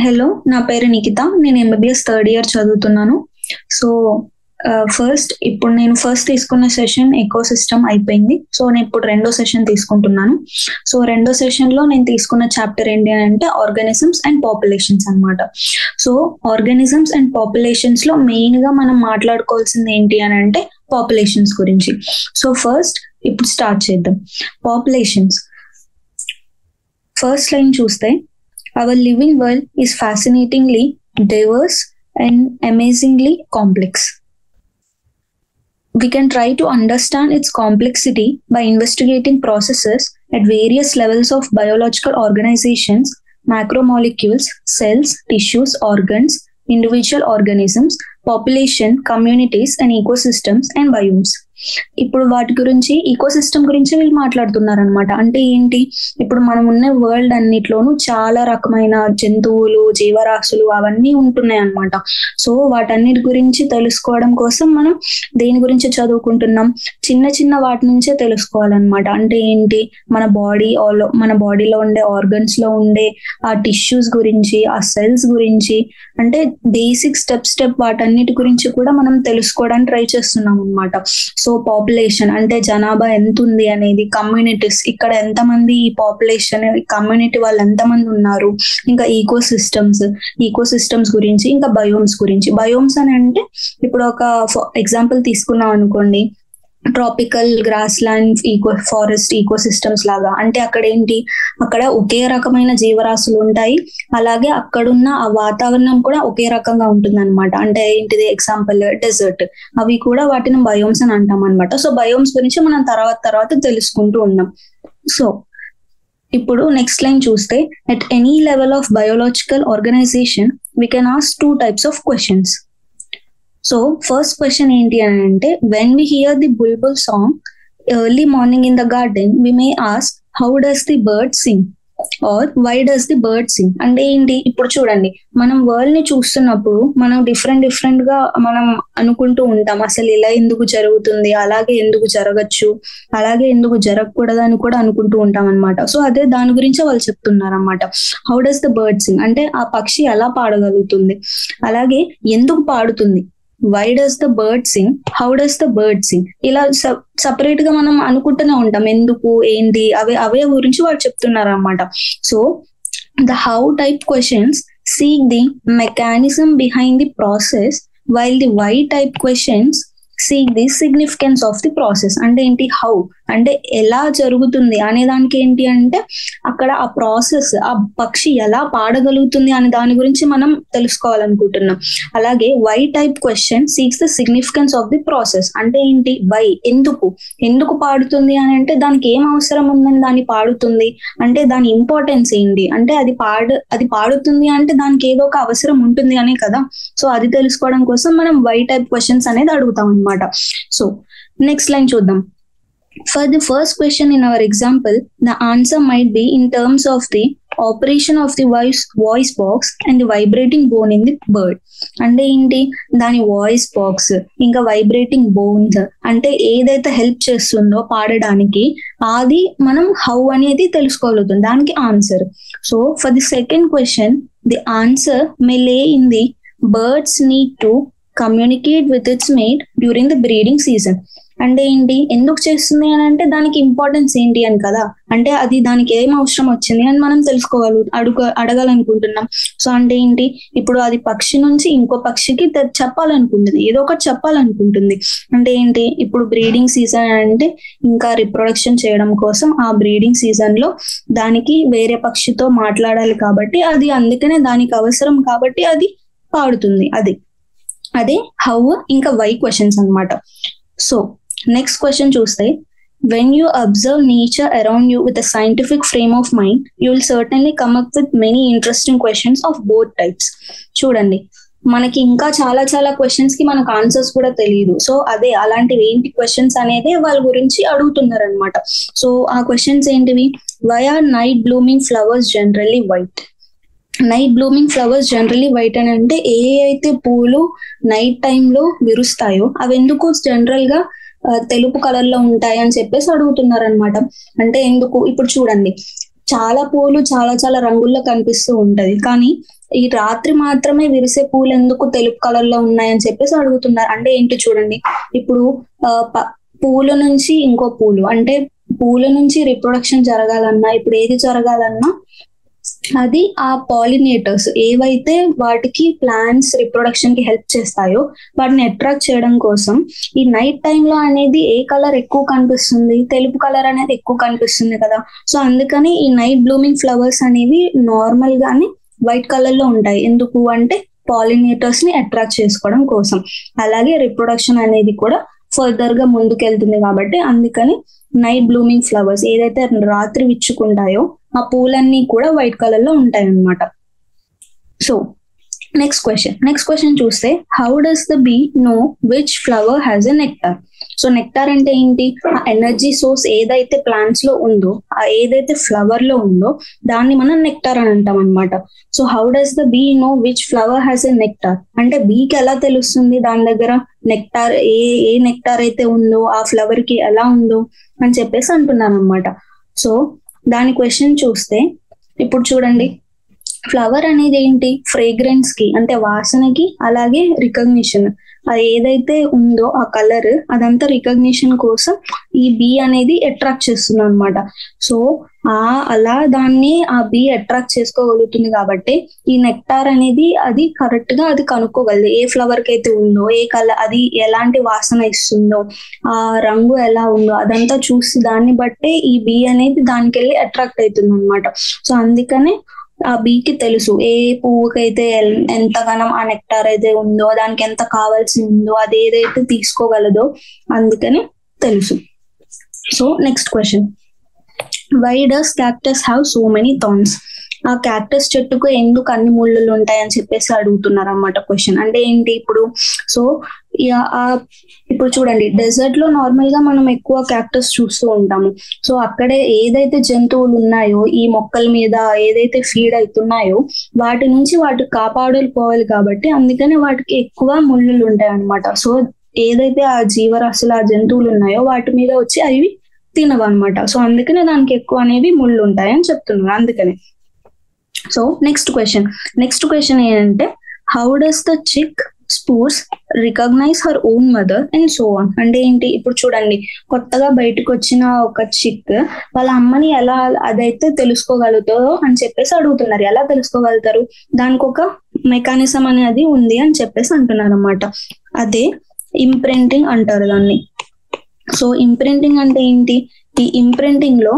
Hello, నా పేరు నిఖిత. నేను ఎంబీబీఎస్ థర్డ్ ఇయర్ చదువుతున్నాను. సో ఇప్పుడు నేను ఫస్ట్ తీసుకున్న సెషన్ ఎకో సిస్టమ్ అయిపోయింది. సో నేను ఇప్పుడు రెండో సెషన్ తీసుకుంటున్నాను. సో రెండో సెషన్ లో నేను తీసుకున్న చాప్టర్ ఏంటి అని అంటే ఆర్గానిజమ్స్ అండ్ పాపులేషన్స్ అన్నమాట. సో ఆర్గానిజమ్స్ అండ్ పాపులేషన్స్ లో మెయిన్ గా మనం మాట్లాడుకోవాల్సింది ఏంటి అని అంటే పాపులేషన్స్ గురించి. సో ఫస్ట్ ఇప్పుడు స్టార్ట్ చేద్దాం. పాపులేషన్స్ ఫస్ట్ లైన్ చూస్తే, our living world is fascinatingly diverse and amazingly complex. We can try to understand its complexity by investigating processes at various levels of biological organizations, macromolecules, cells, tissues, organs, individual organisms, population, communities and ecosystems and biomes. ఇప్పుడు వాటి గురించి ecosystem గురించి వీళ్ళు మాట్లాడుతున్నారు అనమాట. అంటే ఏంటి, ఇప్పుడు మనం ఉన్న వరల్డ్ అన్నిట్లోనూ చాలా రకమైన జంతువులు, జీవరాశులు అవన్నీ ఉంటున్నాయి అనమాట. సో వాటన్నిటి గురించి తెలుసుకోవడం కోసం మనం దేని గురించి చదువుకుంటున్నాం, చిన్న చిన్న వాటి నుంచే తెలుసుకోవాలన్నమాట. అంటే ఏంటి, మన బాడీలో ఉండే ఆర్గన్స్ లో ఉండే ఆ టిష్యూస్ గురించి, ఆ సెల్స్ గురించి, అంటే బేసిక్ స్టెప్ వాటన్నిటి గురించి కూడా మనం తెలుసుకోవడానికి ట్రై చేస్తున్నాం అనమాట. సో పాపులేషన్ అంటే జనాభా ఎంత ఉంది అనేది, కమ్యూనిటీస్ ఇక్కడ ఎంతమంది ఈ పాపులేషన్ కమ్యూనిటీ వాళ్ళు ఎంతమంది ఉన్నారు, ఇంకా ఈకోసిస్టమ్స్ గురించి, ఇంకా బయోమ్స్ గురించి. బయోమ్స్ అని అంటే ఇప్పుడు ఒక ఎగ్జాంపుల్ తీసుకున్నాం అనుకోండి, tropical grassland forest ecosystems లాగా. అంటే అక్కడ ఏంటి, అక్కడ ఒకే రకమైన జీవరాశులు ఉంటాయి, అలాగే అక్కడున్న ఆ వాతావరణం కూడా ఒకే రకంగా ఉంటుంది అనమాట. అంటే ఏంటిది, ఎగ్జాంపుల్ డెజర్ట్, అవి కూడా వాటిని బయోమ్స్ అని అంటాం అనమాట. సో బయోమ్స్ గురించి మనం తర్వాత తెలుసుకుంటూ ఉన్నాం. సో ఇప్పుడు నెక్స్ట్ లైన్ చూస్తే, at any level of biological organization we can ask 2 types of questions. So first question ఏంటి అని అంటే, when we hear the bulbul song early morning in the garden we may ask how does the bird sing or why does the bird sing. అంటే ఏంటి, ఇప్పుడు చూడండి, మనం world ని చూస్తున్నప్పుడు మనం డిఫరెంట్ గా మనం అనుకుంటూ ఉంటాం, అసలు ఇలా ఎందుకు జరుగుతుంది, అలాగే ఎందుకు జరగచ్చు, అలాగే ఎందుకు జరగకూడదు అని కూడా అనుకుంటూ ఉంటాం అనమాట. సో అదే దాని గురించే వాళ్ళు చెప్తున్నారు అనమాట. How does the bird sing అంటే ఆ పక్షి ఎలా పాడగలుగుతుంది, అలాగే ఎందుకు పాడుతుంది, why does the bird sing, how does the bird sing. ఇలా సపరేట్ గా మనం అనుకుంటూనే ఉంటాం, ఎందుకు ఏంటి అవే గురించి వాళ్ళు చెప్తున్నారు అన్నమాట. So the how type questions seek the mechanism behind the process, while the why type questions seek the significance of the process. అంటే ఏంటి, హౌ అంటే ఎలా జరుగుతుంది అనే దానికి ఏంటి అంటే అక్కడ ఆ ప్రాసెస్, ఆ పక్షి ఎలా పాడగలుగుతుంది అనే దాని గురించి మనం తెలుసుకోవాలనుకుంటున్నాం. అలాగే why type question seeks the significance of the process. అంటే ఏంటి, వై ఎందుకు పాడుతుంది అని అంటే దానికి ఏం అవసరం ఉందని దాన్ని పాడుతుంది, అంటే దాని ఇంపార్టెన్స్ ఏంటి, అంటే అది పాడుతుంది అంటే దానికి ఏదో ఒక అవసరం ఉంటుంది అనే కదా. సో అది తెలుసుకోవడం కోసం మనం వై టైప్ క్వశ్చన్స్ అనేది అడుగుతాం అనమాట. సో నెక్స్ట్ లైన్ చూద్దాం. For the first question in our example, the answer might be in terms of the operation of the voice box and the vibrating bone in the bird. అంటే ఏంటి, దాని voice box ఇంకా vibrating bones అంటే ఏదైతే help చేస్తుందో పాడడానికి, అది మనం హౌ అనేది తెలుసుకోగలుగుతుంది, దానికి answer. So for the second question, the answer may lie in the bird's need to communicate with its mate during the breeding season. అంటే ఏంటి, ఎందుకు చేస్తుంది అని అంటే దానికి ఇంపార్టెన్స్ ఏంటి అని కదా, అంటే అది దానికి ఏం అవసరం వచ్చింది అని మనం అడగాలనుకుంటున్నాం. సో అంటే ఏంటి, ఇప్పుడు అది పక్షి నుంచి ఇంకో పక్షికి చెప్పాలనుకుంటుంది, ఏదో ఒకటి చెప్పాలనుకుంటుంది. అంటే ఏంటి, ఇప్పుడు బ్రీడింగ్ సీజన్ అంటే ఇంకా రిప్రొడక్షన్ చేయడం కోసం ఆ బ్రీడింగ్ సీజన్ లో దానికి వేరే పక్షితో మాట్లాడాలి కాబట్టి, అది అందుకనే దానికి అవసరం కాబట్టి అది పాడుతుంది. అదే హౌ ఇంకా వై క్వశ్చన్స్ అన్నమాట. సో నెక్స్ట్ క్వశ్చన్ చూస్తే, when you observe nature around you with a scientific frame of mind, you will certainly come up with many interesting questions of both types. చూడండి, మనకి ఇంకా చాలా క్వశ్చన్స్ కి మనకు answers కూడా తెలియదు. సో అదే అలాంటివి ఏంటి క్వశ్చన్స్ అనేది వాళ్ళ గురించి అడుగుతున్నారు అనమాట. సో ఆ క్వశ్చన్స్ ఏంటివి, why are night blooming flowers generally white. Night blooming flowers generally white అని అంటే ఏ అయితే పూలు నైట్ టైంలో విరుస్తాయో అవి ఎందుకు జనరల్ గా తెలుపు కలర్ లో ఉంటాయి అని చెప్పేసి అడుగుతున్నారు అనమాట. అంటే ఎందుకు, ఇప్పుడు చూడండి, చాలా పూలు చాలా చాలా రంగుల్లో కనిపిస్తూ ఉంటది, కానీ ఈ రాత్రి మాత్రమే విరిసే పూలు ఎందుకు తెలుపు కలర్ లో ఉన్నాయని చెప్పేసి అడుగుతున్నారు. అంటే ఏంటి చూడండి, ఇప్పుడు పూల నుంచి ఇంకో పూలు, అంటే పూల నుంచి రిప్రొడక్షన్ జరగాలన్నా, ఇప్పుడు ఏది జరగాలన్నా అది ఆ పాలినేటర్స్ ఏవైతే వాటికి ప్లాంట్స్ రిప్రొడక్షన్ కి హెల్ప్ చేస్తాయో వాటిని అట్రాక్ట్ చేయడం కోసం ఈ నైట్ టైంలో అనేది ఏ కలర్ ఎక్కువ కనిపిస్తుంది, తెలుపు కలర్ అనేది ఎక్కువ కనిపిస్తుంది కదా. సో అందుకని ఈ నైట్ బ్లూమింగ్ ఫ్లవర్స్ అనేవి నార్మల్ గానే వైట్ కలర్ లో ఉంటాయి. ఎందుకు అంటే పాలినేటర్స్ ని అట్రాక్ట్ చేసుకోవడం కోసం. అలాగే రిప్రొడక్షన్ అనేది కూడా ఫర్దర్ గా ముందుకెళ్తుంది కాబట్టి అందుకని నైట్ బ్లూమింగ్ ఫ్లవర్స్ ఏదైతే రాత్రి విచ్చుకుంటాయో ఆ పూలన్నీ కూడా వైట్ కలర్ లో ఉంటాయి అన్నమాట. సో నెక్స్ట్ క్వశ్చన్ చూస్తే, how does the bee know which flower has a nectar? So nectar అంటే ఏంటి, ఆ ఎనర్జీ సోర్స్ ఏదైతే ప్లాంట్స్ లో ఉందో, ఆ ఏదైతే ఫ్లవర్ లో ఉందో దాన్ని మనం నెక్టార్ అని అంటాం అనమాట. So how does the bee know which flower has a nectar అంటే బీకి ఎలా తెలుస్తుంది దాని దగ్గర నెక్టార్ ఏ నెక్టార్ అయితే ఉందో ఆ ఫ్లవర్ కి ఎలా ఉందో అని చెప్పేసి అంటున్నాను అనమాట. సో దాని క్వశ్చన్ చూస్తే, ఇప్పుడు చూడండి, ఫ్లవర్ అనేది ఏంటి, ఫ్రేగ్రెన్స్ కి అంటే వాసనకి, అలాగే రికగ్నిషన్, అది ఏదైతే ఉందో ఆ కలర్ అదంతా రికగ్నిషన్ కోసం ఈ బీ అనేది అట్రాక్ట్ చేస్తుంది అనమాట. సో అలా దాన్ని ఆ బీ అట్రాక్ట్ చేసుకోగలుగుతుంది కాబట్టి ఈ నెక్టార్ అనేది అది కరెక్ట్ గా అది కనుక్కోగలదు ఏ ఫ్లవర్ కి అయితే ఉందో, ఏ కలర్, అది ఎలాంటి వాసన ఇస్తుందో, ఆ రంగు ఎలా ఉందో అదంతా చూసి దాన్ని బట్టే ఈ బీ అనేది దానికి వెళ్ళి అట్రాక్ట్ అవుతుంది అనమాట. సో అందుకనే ఆ బీకి తెలుసు ఏ పువ్వుకైతే ఎంతగానం ఆ నెక్టార్ అయితే ఉందో, దానికి ఎంత కావాల్సి ఉందో, అది ఏదైతే తీసుకోగలదో అందుకని తెలుసు. So next question, why does cactus have so many thorns? ఆ క్యాక్టస్ చెట్టుకు ఎందుకు అన్ని ముళ్ళులు ఉంటాయని చెప్పేసి అడుగుతున్నారు అన్నమాట క్వశ్చన్. అంటే ఏంటి, ఇప్పుడు సో ఇప్పుడు చూడండి, డెజర్ట్ లో నార్మల్ గా మనం ఎక్కువ క్యాక్టస్ చూస్తూ ఉంటాము. సో అక్కడే ఏదైతే జంతువులు ఉన్నాయో ఈ మొక్కల మీద ఏదైతే ఫీడ్ అవుతున్నాయో వాటి నుంచి వాటికి కాపాడుకోవాలి కాబట్టి అందుకనే వాటికి ఎక్కువ ముళ్ళులు ఉంటాయి అన్నమాట. సో ఏదైతే ఆ జీవరాశులు ఆ జంతువులు ఉన్నాయో వాటి మీద వచ్చి అవి తినవు అనమాట. సో అందుకనే దానికి ఎక్కువ అనేవి ముళ్ళు ఉంటాయని చెప్తున్నారు అందుకనే. సో నెక్స్ట్ క్వశ్చన్ ఏంటంటే, how does the chick spurs recognise her own mother and so on? అంటే ఏంటి, ఇప్పుడు చూడండి, కొత్తగా బయటకు వచ్చిన ఒక చిక్ వాళ్ళ అమ్మని ఎలా అదైతే తెలుసుకోగలుగుతారో అని చెప్పేసి అడుగుతున్నారు. ఎలా తెలుసుకోగలుగుతారు, దానికి ఒక మెకానిజం అనేది ఉంది అని చెప్పేసి అంటున్నారు అన్నమాట. అదే ఇంప్రింటింగ్ అంటారు దాన్ని. సో ఇంప్రింటింగ్ అంటే ఏంటి, ఈ ఇంప్రింటింగ్ లో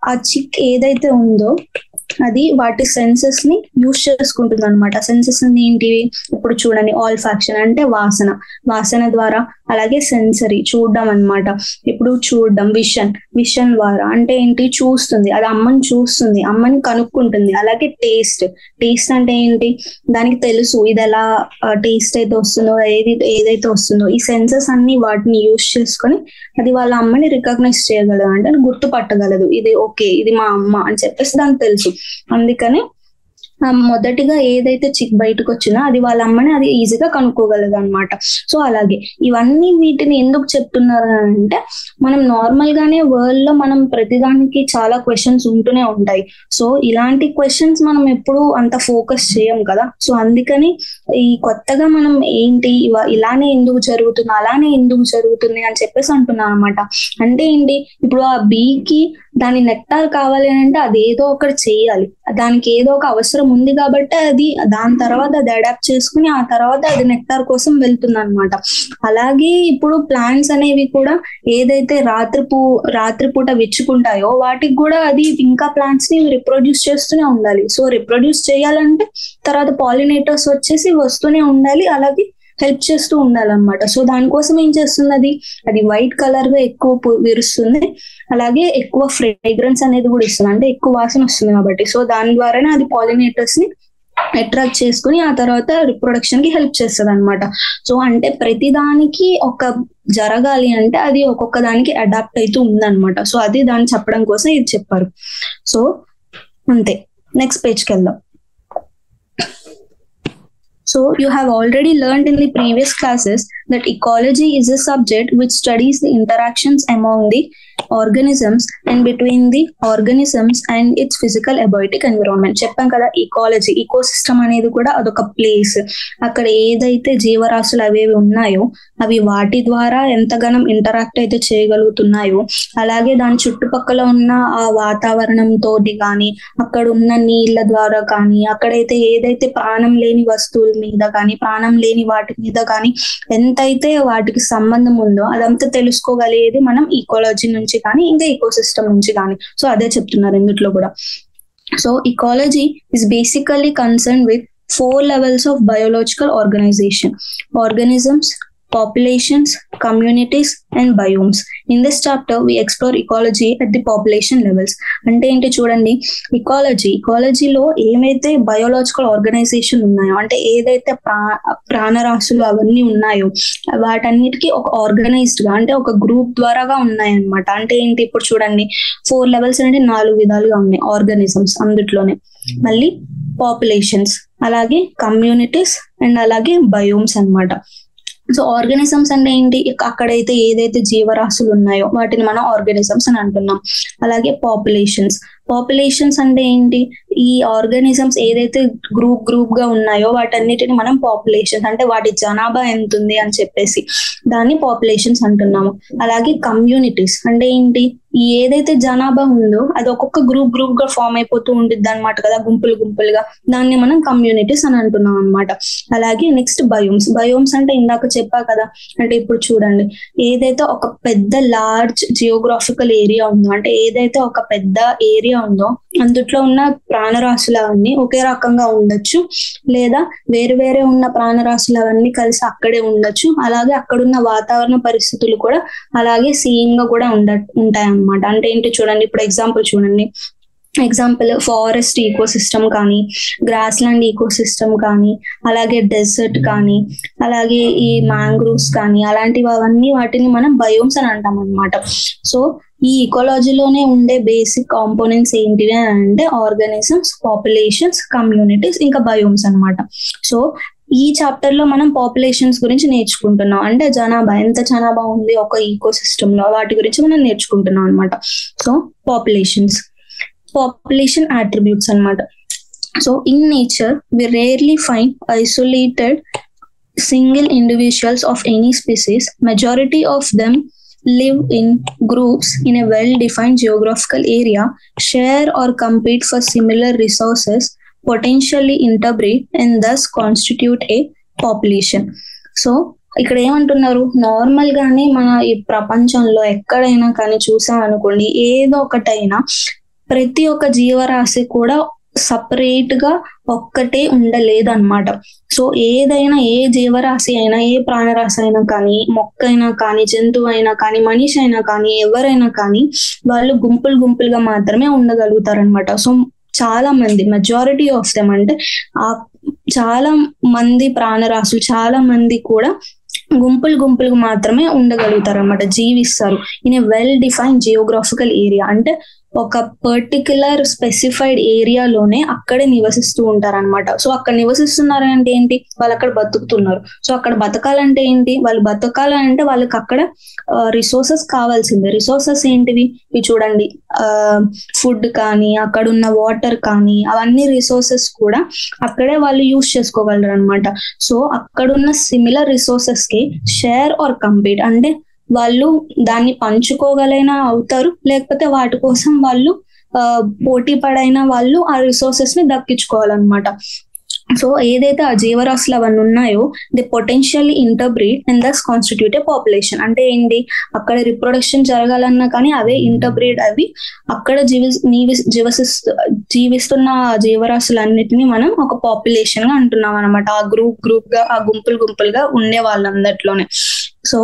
ఆ చిక్ ఏదైతే ఉందో అది వాటి సెన్సెస్ ని యూజ్ చేసుకుంటుంది అనమాట. సెన్సెస్ ఏంటివి, ఇప్పుడు చూడండి, ఆల్ఫాక్షన్ అంటే వాసన ద్వారా, అలాగే సెన్సరీ చూడడం అనమాట. ఇప్పుడు చూడడం, విషన్ ద్వారా అంటే ఏంటి, చూస్తుంది, అది అమ్మని చూస్తుంది, అమ్మని కనుక్కుంటుంది. అలాగే టేస్ట్ అంటే ఏంటి, దానికి తెలుసు ఇది ఎలా టేస్ట్ అయితే వస్తుందో, ఏదైతే వస్తుందో, ఈ సెన్సెస్ అన్ని వాటిని యూజ్ చేసుకొని అది వాళ్ళ అమ్మని రికగ్నైజ్ చేయగలదు, అంటే గుర్తుపట్టగలదు, ఇది ఓకే ఇది మా అమ్మ అని చెప్పేసి దానికి తెలుసు. అందుకని మొదటిగా ఏదైతే చిక్ బయటకు వచ్చినా అది వాళ్ళ అమ్మని అది ఈజీగా కనుక్కోగలదు అనమాట. సో అలాగే ఇవన్నీ వీటిని ఎందుకు చెప్తున్నారు అంటే, మనం నార్మల్ గానే వరల్డ్ లో మనం ప్రతిదానికి చాలా క్వశ్చన్స్ ఉంటూనే ఉంటాయి. సో ఇలాంటి క్వశ్చన్స్ మనం ఎప్పుడు అంత ఫోకస్ చేయం కదా. సో అందుకని ఈ కొత్తగా మనం ఏంటి ఇలానే ఎందుకు జరుగుతుంది, అలానే ఎందుకు జరుగుతుంది అని చెప్పేసి అంటున్నాను అనమాట. అంటే ఏంటి, ఇప్పుడు ఆ బీకి దాని నెక్టార్ కావాలి అంటే అది ఏదో ఒకటి చెయ్యాలి, దానికి ఏదో ఒక అవసరం ఉంది కాబట్టి అది దాని తర్వాత అది అడాప్ట్ చేసుకుని ఆ తర్వాత అది నెక్టార్ కోసం వెళ్తుంది అనమాట. అలాగే ఇప్పుడు ప్లాంట్స్ అనేవి కూడా ఏదైతే రాత్రిపూట విచ్చుకుంటాయో వాటికి కూడా అది ఇంకా ప్లాంట్స్ ని రిప్రొడ్యూస్ చేస్తూనే ఉండాలి. సో రిప్రొడ్యూస్ చేయాలంటే తర్వాత పాలినేటర్స్ వచ్చేసి వస్తూనే ఉండాలి, అలాగే హెల్ప్ చేస్తూ ఉండాలన్నమాట. సో దానికోసం ఏం చేస్తుంది, అది వైట్ కలర్ గా ఎక్కువ విరుస్తుంది, అలాగే ఎక్కువ ఫ్రేగ్రెన్స్ అనేది కూడా ఇస్తుంది, అంటే ఎక్కువ వాసన వస్తుంది కాబట్టి. సో దాని ద్వారానే అది పాలినేటర్స్ ని అట్రాక్ట్ చేసుకుని ఆ తర్వాత రిప్రొడక్షన్ కి హెల్ప్ చేస్తుంది అనమాట. సో అంటే ప్రతి దానికి ఒక జరగాలి అంటే అది ఒక్కొక్క దానికి అడాప్ట్ అవుతూ ఉందన్నమాట. సో అది దాన్ని చెప్పడం కోసం ఇది చెప్పారు. సో అంతే, నెక్స్ట్ పేజ్కి వెళ్దాం. So you have already learned in the previous classes that ecology is a subject which studies the interactions among the organisms and between the organisms and its physical abiotic environment. చెప్పాం కదా ecology, ecosystem అనేది కూడా అదొక place. అక్కడ ఏదైతే జీవరాశులు అవేవి ఉన్నాయో అవి వాటి ద్వారా ఎంతగానం ఇంటరాక్ట్ అయితే చేయగలుగుతున్నాయో, అలాగే దాని చుట్టుపక్కల ఉన్న ఆ వాతావరణంతో కానీ, అక్కడ ఉన్న నీళ్ళ ద్వారా కానీ, అక్కడైతే ఏదైతే ప్రాణం లేని వస్తువుల మీద కానీ, ప్రాణం లేని వాటి మీద కానీ ఎంతైతే వాటికి సంబంధం ఉందో అదంతా తెలుసుకోగలిగేది మనం ఈకాలజీ నుంచి కానీ, ఇంకా ఈకోసిస్టమ్ నుంచి కానీ. సో అదే చెప్తున్నారు ఇందులో కూడా. So ecology is basically concerned with 4 levels of biological organization: organisms, populations, communities and biomes. In this chapter we explore ecology at the population levels. అంటే ఏంటి చూడండి, ఈకాలజీలో ఏమైతే బయోలాజికల్ ఆర్గనైజేషన్ ఉన్నాయో, అంటే ఏదైతే ప్రాణరాశులు అవన్నీ ఉన్నాయో వాటన్నిటికీ ఒక ఆర్గనైజ్డ్ గా, అంటే ఒక గ్రూప్ ద్వారాగా ఉన్నాయన్నమాట. అంటే ఏంటి ఇప్పుడు చూడండి 4 లెవెల్స్ అంటే 4 విధాలుగా ఉన్నాయి ఆర్గానిజమ్స్ అందుట్లోనే. మళ్ళీ పాపులేషన్స్, అలాగే కమ్యూనిటీస్ అండ్ అలాగే బయోమ్స్ అన్నమాట. సో ఆర్గానిజమ్స్ అంటే ఏంటి, అక్కడైతే ఏదైతే జీవరాశులు ఉన్నాయో వాటిని మనం ఆర్గానిజమ్స్ అని అంటున్నాం. అలాగే పాపులేషన్స్ అంటే ఏంటి, ఈ ఆర్గానిజమ్స్ ఏదైతే గ్రూప్ గా ఉన్నాయో వాటన్నిటిని మనం పాపులేషన్స్, అంటే వాటి జనాభా ఎంత ఉంది అని చెప్పేసి దాన్ని పాపులేషన్స్ అంటున్నాము. అలాగే కమ్యూనిటీస్ అంటే ఏంటి, ఈ ఏదైతే జనాభా ఉందో అది ఒక్కొక్క గ్రూప్ గా ఫామ్ అయిపోతూ ఉంటుంది అనమాట కదా, గుంపులుగా. దాన్ని మనం కమ్యూనిటీస్ అని అంటున్నాం అనమాట. అలాగే నెక్స్ట్ బయోమ్స్ అంటే ఇందాక చెప్పా కదా, అంటే ఇప్పుడు చూడండి ఏదైతే ఒక పెద్ద లార్జ్ జియోగ్రాఫికల్ ఏరియా ఉందో, అంటే ఏదైతే ఒక పెద్ద ఏరియా ఉందో అందుట్లో ఉన్న ప్రాణరాశులు అవన్నీ ఒకే రకంగా ఉండొచ్చు, లేదా వేరే ఉన్న ప్రాణరాశులు అవన్నీ కలిసి అక్కడే ఉండొచ్చు. అలాగే అక్కడున్న వాతావరణ పరిస్థితులు కూడా అలాగే సేమ్ గా కూడా ఉంటాయి అన్నమాట. అంటే ఏంటి చూడండి, ఇప్పుడు ఎగ్జాంపుల్ ఫారెస్ట్ ఈకోసిస్టమ్ కానీ, గ్రాస్ ల్యాండ్ ఈకోసిస్టమ్ కానీ, అలాగే డెజర్ట్ కానీ, అలాగే ఈ మ్యాంగ్రూవ్స్ కానీ, అలాంటివి అవన్నీ వాటిని మనం బయోమ్స్ అని అంటాం అనమాట. సో ఈ ఈకాలజీలోనే ఉండే బేసిక్ కాంపోనెంట్స్ ఏంటివి అంటే ఆర్గానిజమ్స్, పాపులేషన్స్, కమ్యూనిటీస్, ఇంకా బయోమ్స్ అన్నమాట. సో ఈ చాప్టర్ లో మనం పాపులేషన్స్ గురించి నేర్చుకుంటున్నాం. అంటే ఎంత జనాభా ఉంది ఒక ఈకోసిస్టమ్ లో, వాటి గురించి మనం నేర్చుకుంటున్నాం అనమాట. సో పాపులేషన్ attributes అన్నమాట. So in nature we rarely find isolated single individuals of any species. Majority of them live in groups in a well-defined geographical area, share or compete for similar resources, potentially interbreed, and thus constitute a population. So ఇక్కడ ఏమంటున్నారు, normal గానే మన ఈ ప్రపంచంలో ఎక్కడైనా కానీ చూసాం అనుకోండి, ఏదో ఒకటైనా ప్రతి ఒక్క జీవరాశి కూడా సపరేట్ గా ఒక్కటే ఉండలేదు అనమాట. సో ఏదైనా, ఏ జీవరాశి అయినా, ఏ ప్రాణరాశి అయినా కానీ, మొక్క అయినా కానీ, జంతువు అయినా కానీ, మనిషి అయినా కానీ, ఎవరైనా కానీ వాళ్ళు గుంపులుగా మాత్రమే ఉండగలుగుతారు అనమాట. సో చాలా మంది, మెజారిటీ ఆఫ్ దెమ్ అంటే చాలా మంది ప్రాణరాశులు, చాలా మంది కూడా గుంపులుగా మాత్రమే ఉండగలుగుతారు అనమాట, జీవిస్తారు in a well defined geographical area. అంటే ఒక పర్టిక్యులర్ స్పెసిఫైడ్ ఏరియాలోనే అక్కడే నివసిస్తూ ఉంటారనమాట. సో అక్కడ నివసిస్తున్నారు అంటే ఏంటి, వాళ్ళు అక్కడ బతుకుతున్నారు. సో అక్కడ బతకాలంటే ఏంటి, వాళ్ళు బతకాలంటే వాళ్ళకి అక్కడ రిసోర్సెస్ కావాల్సిందే. రిసోర్సెస్ ఏంటివి, ఇవి చూడండి, ఫుడ్ కానీ, అక్కడ ఉన్న వాటర్ కానీ, అవన్నీ రిసోర్సెస్ కూడా అక్కడే వాళ్ళు యూజ్ చేసుకోగలరు అనమాట. సో అక్కడున్న సిమిలర్ రిసోర్సెస్ కి షేర్ ఆర్ కంపీట్, అంటే వాళ్ళు దాన్ని పంచుకోగలైనా అవుతారు, లేకపోతే వాటి కోసం వాళ్ళు పోటీ పడైనా వాళ్ళు ఆ రిసోర్సెస్ ని దక్కించుకోవాలన్నమాట. సో ఏదైతే ఆ జీవరాశులు అవన్నీ ఉన్నాయో the potentially interbreed and thus constitute a population. అంటే ఏంటి, అక్కడ రిప్రొడక్షన్ జరగాలన్నా కానీ అవే ఇంటర్బ్రీడ్ అవి అక్కడ జీవిస్తున్న జీవరాశులన్నిటిని మనం ఒక పాపులేషన్ గా అంటున్నాం అనమాట. ఆ గ్రూప్ గా, ఆ గుంపులుగా ఉండే వాళ్ళందరిలోనే. So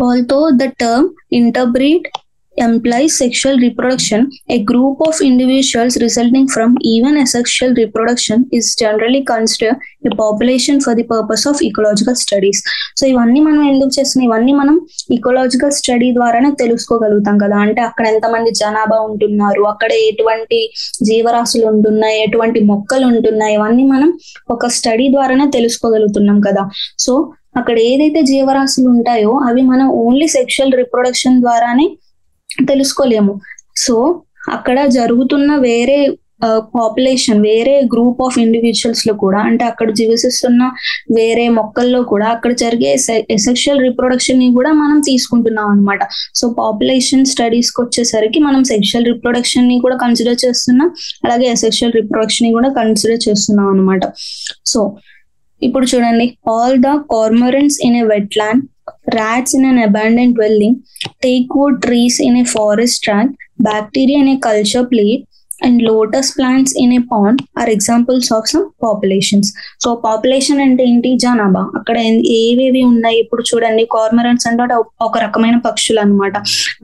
although the term interbreed implies sexual reproduction, a group of individuals resulting from even asexual reproduction is generally considered a population for the purpose of ecological studies. So ఇవన్నీ మనం ఎందుకు చేస్తున్నాం, ఇవన్నీ మనం ఈకోలాజికల్ స్టడీ ద్వారానే తెలుసుకోగలుగుతాం కదా. అంటే అక్కడ ఎంతమంది జనాభా ఉంటున్నారు, అక్కడ ఎటువంటి జీవరాశులు ఉంటున్నాయి, ఎటువంటి మొక్కలు ఉంటున్నాయి, ఇవన్నీ మనం ఒక స్టడీ ద్వారానే తెలుసుకోగలుగుతున్నాం కదా. సో అక్కడ ఏదైతే జీవరాశులు ఉంటాయో అవి మనం ఓన్లీ సెక్షువల్ రిప్రొడక్షన్ ద్వారానే తెలుసుకోలేము. సో అక్కడ జరుగుతున్న వేరే పాపులేషన్, వేరే గ్రూప్ ఆఫ్ ఇండివిజువల్స్ లో కూడా, అంటే అక్కడ జీవిస్తున్న వేరే మొక్కల్లో కూడా అక్కడ జరిగే సెక్షువల్ రిప్రొడక్షన్ ని కూడా మనం తీసుకుంటున్నాం అనమాట. సో పాపులేషన్ స్టడీస్ కి వచ్చేసరికి మనం సెక్షువల్ రిప్రొడక్షన్ ని కూడా కన్సిడర్ చేస్తున్నాం, అలాగే సెక్షువల్ రిప్రొడక్షన్ ని కూడా కన్సిడర్ చేస్తున్నాం అనమాట. సో ఇప్పుడు చూడండి, all the cormorants in a wetland, rats in an abandoned dwelling, teakwood trees in a forest tract, bacteria in a culture plate, and lotus plants in a pond are examples of some populations. So population అంటే ఏంటి? జనాభా. అక్కడ ఏవేవి ఉన్నాయి ఇప్పుడు చూడండి. కార్మరెంట్స్ అంటే ఒక రకమైన పక్షులు అన్నమాట.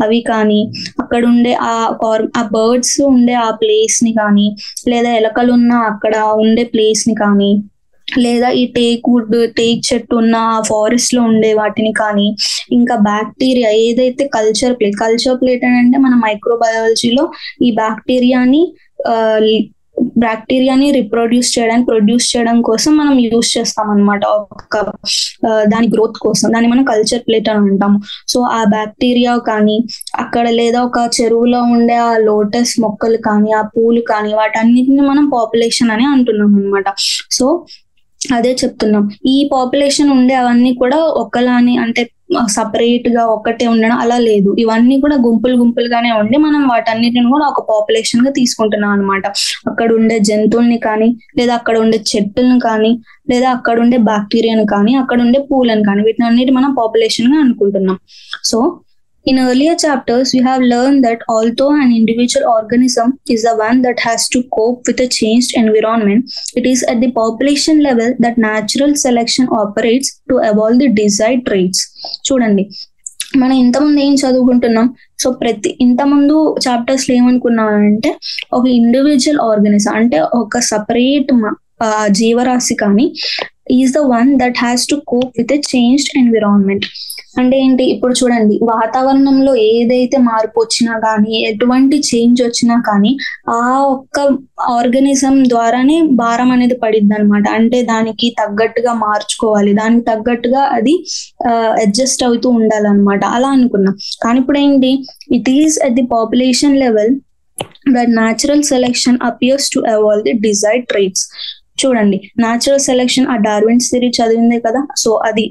అవి కానీ అక్కడ ఉండే ఆ బర్డ్స్ ఉండే ఆ ప్లేస్ ని కానీ, లేదా ఎలకలు ఉన్న అక్కడ ఉండే ప్లేస్ ని కానీ, లేదా ఈ టేక్ చెట్టు ఉన్న ఫారెస్ట్ లో ఉండే వాటిని కానీ, ఇంకా బ్యాక్టీరియా ఏదైతే కల్చర్ ప్లేట్ అని అంటే మన మైక్రోబయాలజీలో ఈ బ్యాక్టీరియాని ప్రొడ్యూస్ చేయడం కోసం మనం యూజ్ చేస్తాం అనమాట. దాని గ్రోత్ కోసం దాన్ని మనం కల్చర్ ప్లేట్ అని అంటాము. సో ఆ బ్యాక్టీరియా కానీ అక్కడ, లేదా ఒక చెరువులో ఉండే ఆ లోటస్ మొక్కలు కానీ, ఆ పూలు కానీ, వాటన్నిటిని మనం పాపులేషన్ అని అంటున్నాం అనమాట. సో అదే చెప్తున్నాం, ఈ పాపులేషన్ ఉండే అవన్నీ కూడా ఒకలాని అంటే సపరేట్ గా ఒక్కటే ఉండడం అలా లేదు. ఇవన్నీ కూడా గుంపులుగానే ఉండి మనం వాటన్నిటిని కూడా ఒక పాపులేషన్ గా తీసుకుంటున్నాం అనమాట. అక్కడ ఉండే జంతువుల్ని కానీ, లేదా అక్కడ ఉండే చెట్టులను కానీ, లేదా అక్కడ ఉండే బ్యాక్టీరియాని కానీ, అక్కడ ఉండే పూలను కానీ, వీటిని అన్నిటి మనం పాపులేషన్ గా అనుకుంటున్నాం. So in earlier chapters, we have learned that although an individual organism is the one that has to cope with a changed environment, it is at the population level that natural selection operates to evolve the desired traits. చూడండి, మనం ఇంతకుముందు ఏం చదువుకుంటున్నాం? So ఇంతకుముందు chapters లో ఏమనుకున్నామంటే, ఒక individual organism అంటే ఒక సపరేట్ జీవరాశి కానీ is the one that has to cope with a changed environment. అంటే ఏంటి? ఇప్పుడు చూడండి, వాతావరణంలో ఏదైతే మార్పు వచ్చినా కానీ, ఎటువంటి చేంజ్ వచ్చినా కానీ, ఆ ఒక్క ఆర్గనిజం ద్వారానే భారం అనేది పడిద్ది అనమాట. అంటే దానికి తగ్గట్టుగా మార్చుకోవాలి, దానికి తగ్గట్టుగా అది అడ్జస్ట్ అవుతూ ఉండాలన్నమాట. అలా అనుకున్నాం. కానీ ఇప్పుడు ఏంటి? It is at the population level that natural selection appears to evolve the desired traits. చూడండి, న్యాచురల్ సెలెక్షన్ ఆ డార్విన్స్ థియరీ చదివిందే కదా. సో అది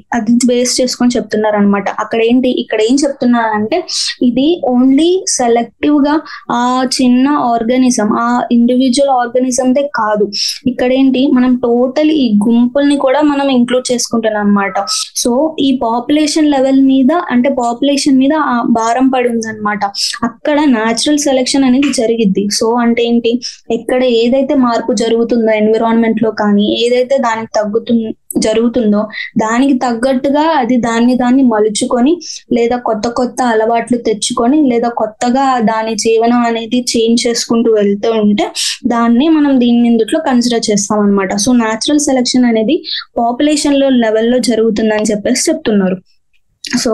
బేస్ చేసుకొని చెప్తున్నారు అనమాట. ఇక్కడ ఏం చెప్తున్నారంటే, ఇది ఓన్లీ సెలెక్టివ్ గా ఆ చిన్న ఆర్గానిజం, ఆ ఇండివిజువల్ ఆర్గానిజందే కాదు. ఇక్కడ ఏంటి, మనం టోటల్ ఈ గుంపుల్ని కూడా మనం ఇంక్లూడ్ చేసుకుంటున్నాం అనమాట. సో ఈ పాపులేషన్ లెవెల్ మీద, అంటే పాపులేషన్ మీద ఆ భారం పడి ఉందన్నమాట. అక్కడ న్యాచురల్ సెలెక్షన్ అనేది జరిగిద్ది. సో అంటే ఏంటి, ఎక్కడ ఏదైతే మార్పు జరుగుతుందో ఎన్విరాన్మెంట్ లో కానీ, ఏదైతే దానికి జరుగుతుందో దానికి తగ్గట్టుగా అది దాన్ని మలుచుకొని, లేదా కొత్త అలవాట్లు తెచ్చుకొని, లేదా కొత్తగా దాని జీవనం అనేది చేంజ్ చేసుకుంటూ వెళ్తూ ఉంటే దాన్ని మనం దీనిలో కన్సిడర్ చేస్తాం అనమాట. సో న్యాచురల్ సెలెక్షన్ అనేది పాపులేషన్ లో లెవెల్లో జరుగుతుందని చెప్పేసి చెప్తున్నారు. So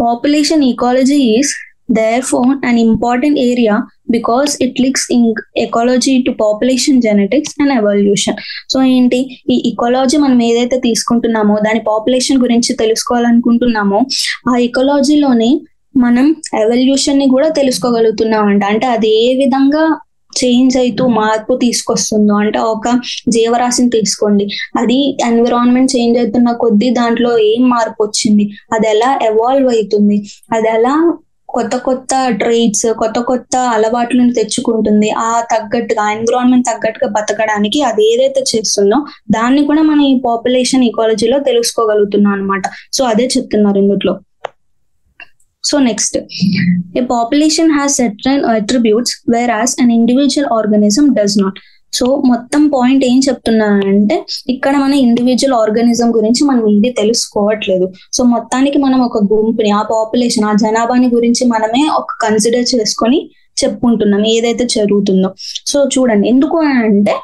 population ecology is therefore an important area because it links in ecology to population genetics and evolution. So ఏంటి, ఈ ఇకాలజీ మనం ఏదైతే తీసుకుంటున్నామో, దాని పాపులేషన్ గురించి తెలుసుకోవాలనుకుంటున్నామో, ఆ ఇకాలజీలోనే మనం ఎవల్యూషన్ ని కూడా తెలుసుకోగలుగుతున్నామంట. అంటే అది ఏ విధంగా చేంజ్ అవుతూ మార్పు తీసుకొస్తుందో. అంటే ఒక జీవరాశిని తీసుకోండి, అది ఎన్విరాన్మెంట్ చేంజ్ అవుతున్న కొద్దీ దాంట్లో ఏం మార్పు వచ్చింది, అది ఎలా ఎవాల్వ్ అవుతుంది, అది ఎలా కొత్త ట్రైట్స్, కొత్త అలవాట్లను తెచ్చుకుంటుంది, ఆ తగ్గట్టుగా ఎన్విరాన్మెంట్ తగ్గట్టుగా బతకడానికి అది ఏదైతే చేస్తుందో దాన్ని కూడా మనం ఈ పాపులేషన్ ఈకాలజీలో తెలుసుకోగలుగుతున్నాం అనమాట. సో అదే చెప్తున్నారు ఇందులో. So next, A population has certain attributes whereas an individual organism does not. So మొత్తం పాయింట్ ఏం చెప్తున్నానంటే, ఇక్కడ మన ఇండివిజువల్ ఆర్గానిజం గురించి మనం ఇది తెలుసుకోవట్లేదు. సో మొత్తానికి మనం ఒక గుంపుని, ఆ పాపులేషన్, ఆ జనాభాని గురించి మనమే ఒక కన్సిడర్ చేసుకొని చెప్పుకుంటున్నాం ఏదైతే జరుగుతుందో. సో చూడండి, ఎందుకు అంటే,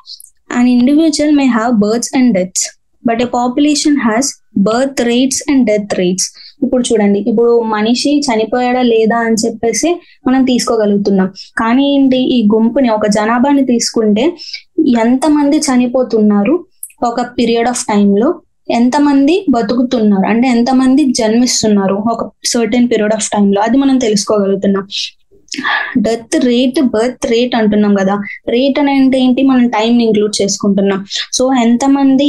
an individual may have births and deaths but a population has birth rates and death rates. ఇప్పుడు చూడండి, ఇప్పుడు మనిషి చనిపోయాడా లేదా అని చెప్పేసి మనం తీసుకోగలుగుతున్నాం. కానీ ఏంటి, ఈ గుంపుని, ఒక జనాభాని తీసుకుంటే ఎంతమంది చనిపోతున్నారు ఒక పీరియడ్ ఆఫ్ టైంలో, ఎంతమంది బతుకుతున్నారు అంటే ఎంతమంది జన్మిస్తున్నారు ఒక సర్టెన్ పీరియడ్ ఆఫ్ టైంలో, అది మనం తెలుసుకోగలుగుతున్నాం. డెత్ రేట్, బర్త్ రేట్ అంటున్నాం కదా. రేట్ అని అంటే ఏంటి, మనం టైం ఇంక్లూడ్ చేసుకుంటున్నాం. సో ఎంతమంది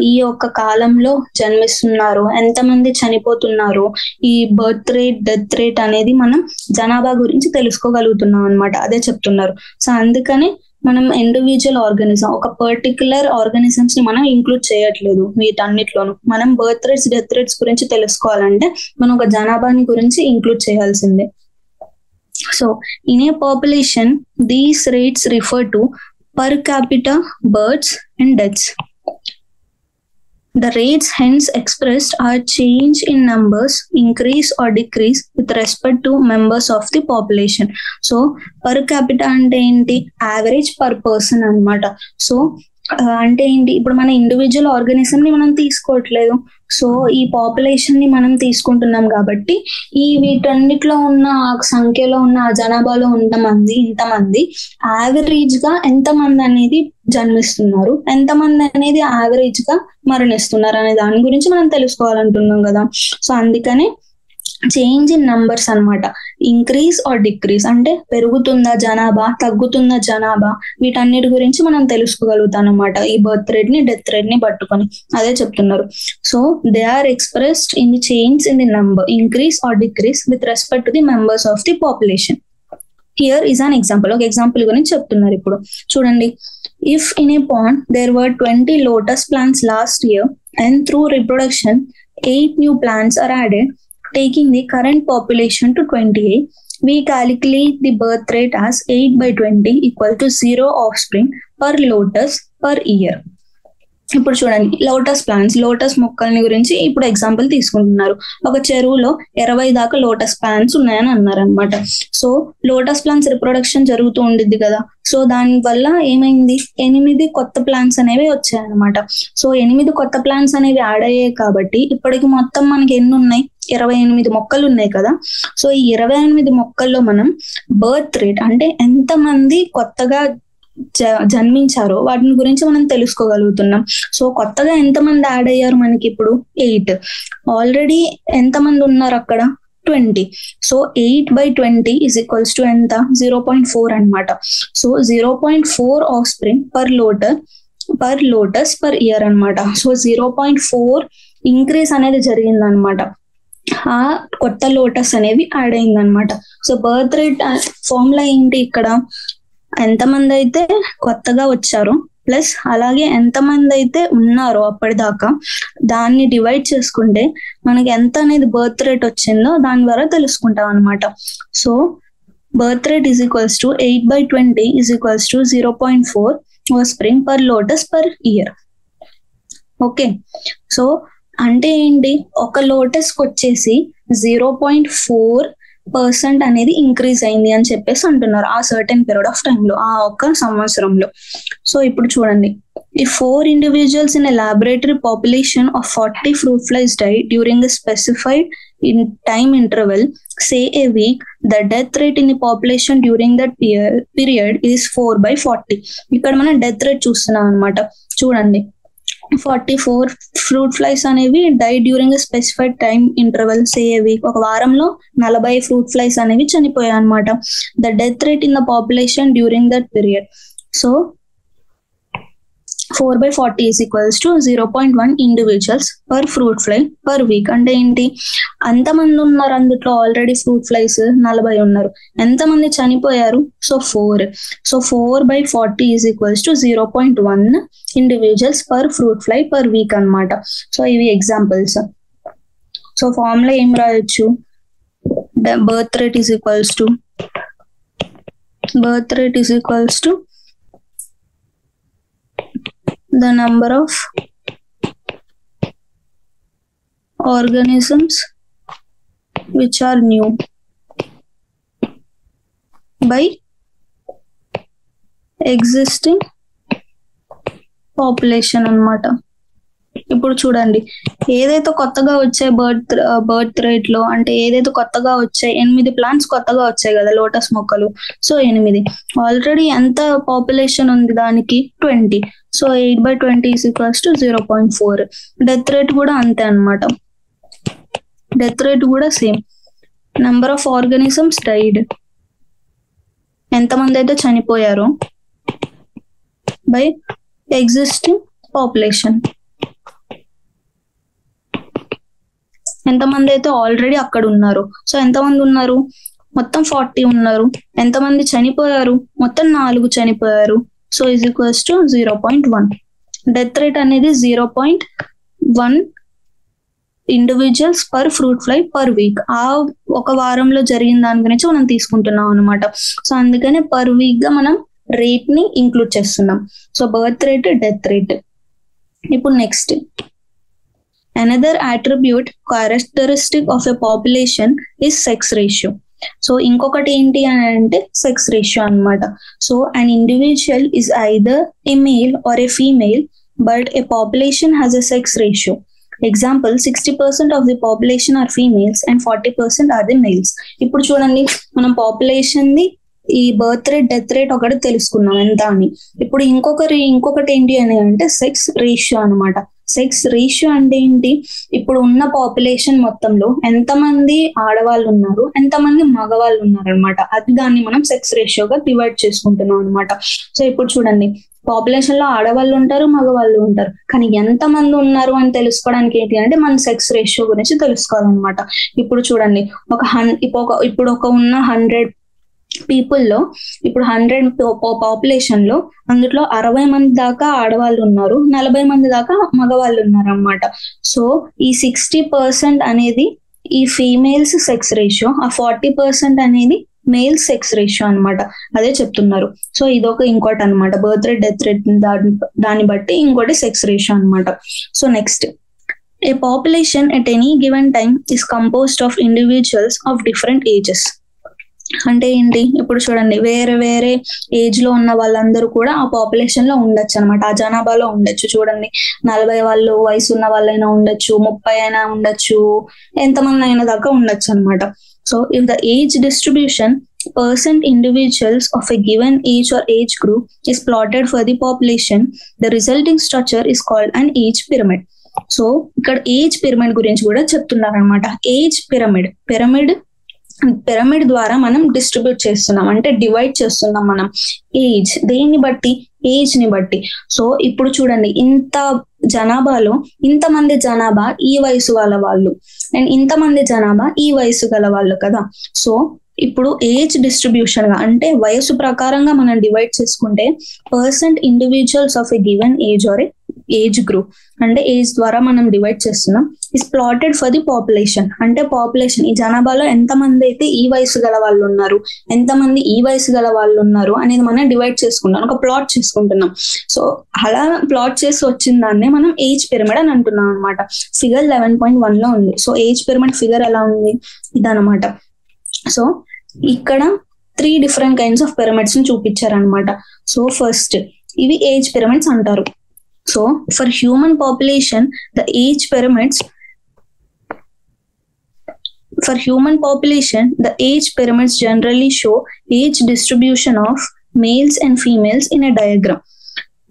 ఈ యొక్క కాలంలో జన్మిస్తున్నారు, ఎంతమంది చనిపోతున్నారు, ఈ బర్త్ రేట్, డెత్ రేట్ అనేది మనం జనాభా గురించి తెలుసుకోగలుగుతున్నాం అనమాట. అదే చెప్తున్నారు. సో అందుకని మనం ఇండివిజువల్ ఆర్గానిజం, ఒక పర్టికులర్ ఆర్గానిజమ్స్ ని మనం ఇంక్లూడ్ చేయట్లేదు వీటన్నిటిలోనూ. మనం బర్త్ రేట్స్, డెత్ రేట్స్ గురించి తెలుసుకోవాలంటే మనం ఒక జనాభాని గురించి ఇంక్లూడ్ చేయాల్సిందే. So, in a population, these rates refer to per capita births and deaths. The rates hence expressed are change in numbers, increase or decrease with respect to members of the population. So, per capita అంటే ఏంటి, average per person అన్నమాట. So అంటే ఏంటి, ఇప్పుడు మన individual organism ని మనం తీసుకోవట్లేదు, సో ఈ పాపులేషన్ ని మనం తీసుకుంటున్నాం కాబట్టి ఈ వీటన్నిటిలో ఉన్న సంఖ్యలో ఉన్న జనాభాలో ఇంతమంది యావరేజ్ గా ఎంతమంది అనేది జన్మిస్తున్నారు, ఎంతమంది అనేది యావరేజ్ గా మరణిస్తున్నారు అనే దాని గురించి మనం తెలుసుకోవాలంటున్నాం కదా. సో అందుకనే చేంజ్ ఇన్ నంబర్స్ అన్నమాట. ఇంక్రీజ్ ఆర్ డిక్రీజ్ అంటే పెరుగుతుందా జనాభా, తగ్గుతుందా జనాభా, వీటన్నిటి గురించి మనం తెలుసుకోగలుగుతాం అన్నమాట ఈ బర్త్ రేట్ ని, డెత్ రేట్ ని పట్టుకొని. అదే చెప్తున్నారు. So they are expressed in the change in the number, increase or decrease with respect to the members of the population. Here is an example. ఒక ఎగ్జాంపుల్ గురించి చెప్తున్నారు ఇప్పుడు చూడండి. If in a pond there were 20 lotus plants last year and through reproduction 8 new plants are added, taking the current population to 28, we calculate the birth rate as 8/20 equal to 0 offspring per lotus per year. ఇప్పుడు చూడండి, lotus plants, lotus మొక్కల్ని గురించి ఇప్పుడు example తీసుకుంటున్నారు. ఒక చెరువులో 20 దాకా lotus plants ఉన్నాయని అన్నారనమాట. సో లోటస్ ప్లాంట్స్ రిప్రొడక్షన్ జరుగుతూ ఉండిద్ది కదా. సో దాని వల్ల ఏమైంది, 8 కొత్త ప్లాంట్స్ అనేవి వచ్చాయన్నమాట. సో 8 కొత్త ప్లాంట్స్ అనేవి యాడ్ అయ్యాయి కాబట్టి ఇప్పటికి మొత్తం మనకి ఎన్ని ఉన్నాయి, 28 మొక్కలు ఉన్నాయి కదా. సో ఈ 28 మొక్కల్లో మనం బర్త్ రేట్ అంటే ఎంతమంది కొత్తగా జన్మించారో వాటిని గురించి మనం తెలుసుకోగలుగుతున్నాం. సో కొత్తగా ఎంతమంది యాడ్ అయ్యారు మనకి ఇప్పుడు 8, ఆల్రెడీ ఎంతమంది ఉన్నారు అక్కడ 20. సో 8/20 ఈజ్ ఈక్వల్స్ టు ఎంత, 0.4 అనమాట. So 0.4 of spring per lotus per year అనమాట. సో 0.4 ఇంక్రీజ్ అనేది జరిగింది అనమాట. ఆ కొత్త లోటస్ అనేవి యాడ్ అయింది అనమాట. సో బర్త్ రేట్ ఫార్ములా ఏంటి, ఇక్కడ ఎంతమంది అయితే కొత్తగా వచ్చారో ప్లస్ అలాగే ఎంతమంది అయితే ఉన్నారో అప్పటిదాకా దాన్ని డివైడ్ చేసుకుంటే మనకి ఎంత అనేది బర్త్ రేట్ వచ్చిందో దాని ద్వారా తెలుసుకుంటాం అనమాట. So birth rate is equals to 8/20 is equals to 0.4 spring per lotus per year. Okay, so అంటే ఏంటి, ఒక లోటస్ కి వచ్చేసి 0.4% అనేది ఇంక్రీజ్ అయింది అని చెప్పేసి అంటున్నారు ఆ సర్టెన్ పీరియడ్ ఆఫ్ టైంలో, ఆ ఒక్క సంవత్సరంలో. సో ఇప్పుడు చూడండి, if 4 individuals in a laboratory population of 40 fruit flies died during a specified time interval, say a week, the death rate in the population during that period is 4/40. ఇక్కడ మనం death rate చూస్తున్నాం అనమాట. చూడండి, 44 fruit flies అనేవి die during specified time interval, say a week. ఒక వారంలో 40 fruit flies అనేవి చనిపోయాయి అనమాట. The death rate in the population during that period. So 4/40 is equals to 0.1 individuals per fruit fly per week. అంటే ఏంటి, అంతమంది ఉన్నారు అందులో ఆల్రెడీ ఫ్రూట్ ఫ్లైస్ 40 ఉన్నారు, ఎంతమంది చనిపోయారు, so 4. So 4/40 is equals to 0.1 individuals per fruit fly per week అనమాట. So ఇవి ఎగ్జాంపుల్స్. సో ఫార్ములా ఏం రాయొచ్చు, birth rate is equals to the number of organisms which are new by existing population అన్నమాట. ఇప్పుడు చూడండి, ఏదైతే కొత్తగా వచ్చే బర్త్ రేట్ లో అంటే ఏదైతే కొత్తగా వచ్చాయి 8 ప్లాంట్స్ కొత్తగా వచ్చాయి కదా లోటస్ మొక్కలు. సో 8, ఆల్రెడీ ఎంత పాపులేషన్ ఉంది దానికి 20. So 8/20 is equals to 0.4. Death rate కూడా అంతే అనమాట. డెత్ రేట్ కూడా same. Number of organisms died, ఎంతమంది అయితే చనిపోయారో బై ఎగ్జిస్టింగ్ పాపులేషన్, ఎంతమంది అయితే ఆల్రెడీ అక్కడ ఉన్నారు. సో ఎంతమంది ఉన్నారు, మొత్తం 40 ఉన్నారు. ఎంతమంది చనిపోయారు, మొత్తం 4 చనిపోయారు. So is equals to 0.1. Death rate అనేది 0.1 individuals per fruit fly per week. ఆ ఒక వారంలో జరిగిన దాని గురించి మనం తీసుకుంటున్నాం అనమాట. సో అందుకనే పర్ వీక్ గా మనం రేట్ ని ఇంక్లూడ్ చేస్తున్నాం. So birth rate, death rate. ఇప్పుడు next, another attribute characteristic of a population is sex ratio. So ఇంకొకటి ఏంటి అని అంటే సెక్స్ రేషియో అనమాట. So an individual is either a male or a female, but a population has a sex ratio. Example, 60% of the population are females and 40% are the males. ఇప్పుడు చూడండి, మనం population ది ఈ బర్త్ రేట్, డెత్ రేట్ ఒకటి తెలుసుకున్నాం ఎంత అని. ఇప్పుడు ఇంకొకటి ఏంటి అని అంటే సెక్స్ రేషియో అనమాట. సెక్స్ రేషియో అంటే ఏంటి, ఇప్పుడు ఉన్న పాపులేషన్ మొత్తంలో ఎంతమంది ఆడవాళ్ళు ఉన్నారు, ఎంతమంది మగవాళ్ళు ఉన్నారు అనమాట. అది దాన్ని మనం సెక్స్ రేషియోగా డివైడ్ చేసుకుంటున్నాం అనమాట. సో ఇప్పుడు చూడండి, పాపులేషన్ లో ఆడవాళ్ళు ఉంటారు, మగవాళ్ళు ఉంటారు, కానీ ఎంత మంది ఉన్నారు అని తెలుసుకోవడానికి ఏంటి అంటే మన సెక్స్ రేషియో గురించి తెలుసుకోవాలన్నమాట. ఇప్పుడు చూడండి, ఇప్పుడు ఉన్న 100 పీపుల్ లో, ఇప్పుడు 100 పాపులేషన్ లో అందులో 60 మంది దాకా ఆడవాళ్ళు ఉన్నారు, 40 మంది దాకా మగవాళ్ళు ఉన్నారు అన్నమాట. సో ఈ 60% అనేది ఈ ఫీమేల్స్ సెక్స్ రేషియో, ఆ 40% అనేది మేల్ సెక్స్ రేషియో అనమాట. అదే చెప్తున్నారు. సో ఇదొక ఇంకోటి అనమాట, బర్త్ రేట్, డెత్ రేట్ దాన్ని బట్టి ఇంకోటి సెక్స్ రేషియో అనమాట. So next, A population at any given time is composed of individuals of different ages. అంటే ఏంటి, ఇప్పుడు చూడండి, వేరే వేరే ఏజ్ లో ఉన్న వాళ్ళందరూ కూడా ఆ పాపులేషన్ లో ఉండొచ్చు అనమాట, ఆ జనాభాలో ఉండొచ్చు. చూడండి, 40 వాళ్ళు వయసు ఉన్న వాళ్ళైనా ఉండొచ్చు, 30 అయినా ఉండొచ్చు, ఎంతమంది అయినా దాకా ఉండొచ్చు అనమాట. So if the age distribution percent individuals of a given age or age group is plotted for the population, the resulting structure is called an age pyramid. So ఇక్కడ ఏజ్ పిరమిడ్ గురించి కూడా చెప్తున్నారు అనమాట. ఏజ్ పిరమిడ్ ద్వారా మనం distribute చేస్తున్నాం, అంటే divide చేస్తున్నాం మనం ఏజ్. దేన్ని బట్టి, ఏజ్ ని బట్టి. సో ఇప్పుడు చూడండి, ఇంత జనాభాలో ఇంతమంది జనాభా ఈ వయసు వాళ్ళు అండ్ ఇంతమంది జనాభా ఈ వయసు గల వాళ్ళు కదా. సో ఇప్పుడు ఏజ్ డిస్ట్రిబ్యూషన్ గా, అంటే వయసు ప్రకారంగా మనం డివైడ్ చేసుకుంటే percent individuals of a given age or age group, అంటే ఏజ్ ద్వారా మనం డివైడ్ చేస్తున్నాం, is plotted for the population. అంటే పాపులేషన్, ఈ జనాభాలో ఎంతమంది అయితే ఈ వయసు గల వాళ్ళు ఉన్నారు, ఎంతమంది ఈ వయసు గల వాళ్ళు ఉన్నారు అనేది మనం డివైడ్ చేసుకుంటాం, ఒక ప్లాట్ చేసుకుంటున్నాం. సో అలా ప్లాట్ చేసి వచ్చిన దాన్నే మనం ఏజ్ పిరమిడ్ అని అంటున్నాం అనమాట. ఫిగర్ 11.1 లో ఉంది. సో ఏజ్ పిరమిడ్ ఫిగర్ ఎలా ఉంది, ఇదనమాట. సో ఇక్కడ 3 డిఫరెంట్ కైండ్స్ ఆఫ్ పిరమిడ్స్ ని చూపించారనమాట. సో ఫస్ట్, ఇవి ఏజ్ పిరమిడ్స్ అంటారు. So for human population the age pyramids, for human population the age pyramids generally show age distribution of males and females in a diagram.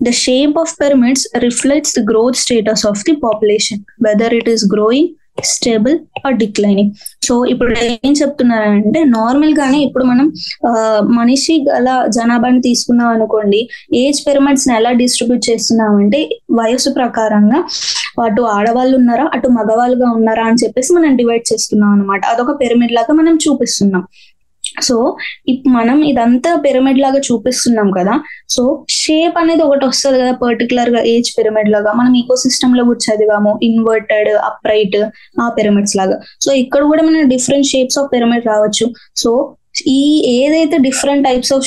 The shape of pyramids reflects the growth status of the population, whether it is growing, stable or declining. So ఇప్పుడు ఏం చెప్తున్నారంటే, normal గానే ఇప్పుడు మనం మనిషి గల జనాభాని తీసుకున్నాం అనుకోండి, ఏజ్ పిరమిడ్స్ ని ఎలా డిస్ట్రిబ్యూట్ చేస్తున్నామంటే వయసు ప్రకారంగా అటు ఆడవాళ్ళు ఉన్నారా, అటు మగవాళ్ళుగా ఉన్నారా అని చెప్పేసి మనం డివైడ్ చేస్తున్నాం అనమాట. అదొక పిరమిడ్ లాగా మనం చూపిస్తున్నాం. సో మనం ఇదంతా పిరమిడ్ లాగా చూపిస్తున్నాం కదా. సో షేప్ అనేది ఒకటి వస్తుంది కదా పర్టికులర్ గా ఏజ్ పిరమిడ్ లాగా. మనం ఈకో సిస్టమ్ లో కూడా చదివాము, ఇన్వర్టెడ్, అప్రైట్, ఆ పిరమిడ్స్ లాగా. సో ఇక్కడ కూడా మనం డిఫరెంట్ షేప్స్ ఆఫ్ పిరమిడ్ రావచ్చు. సో ఈ ఏదైతే different types of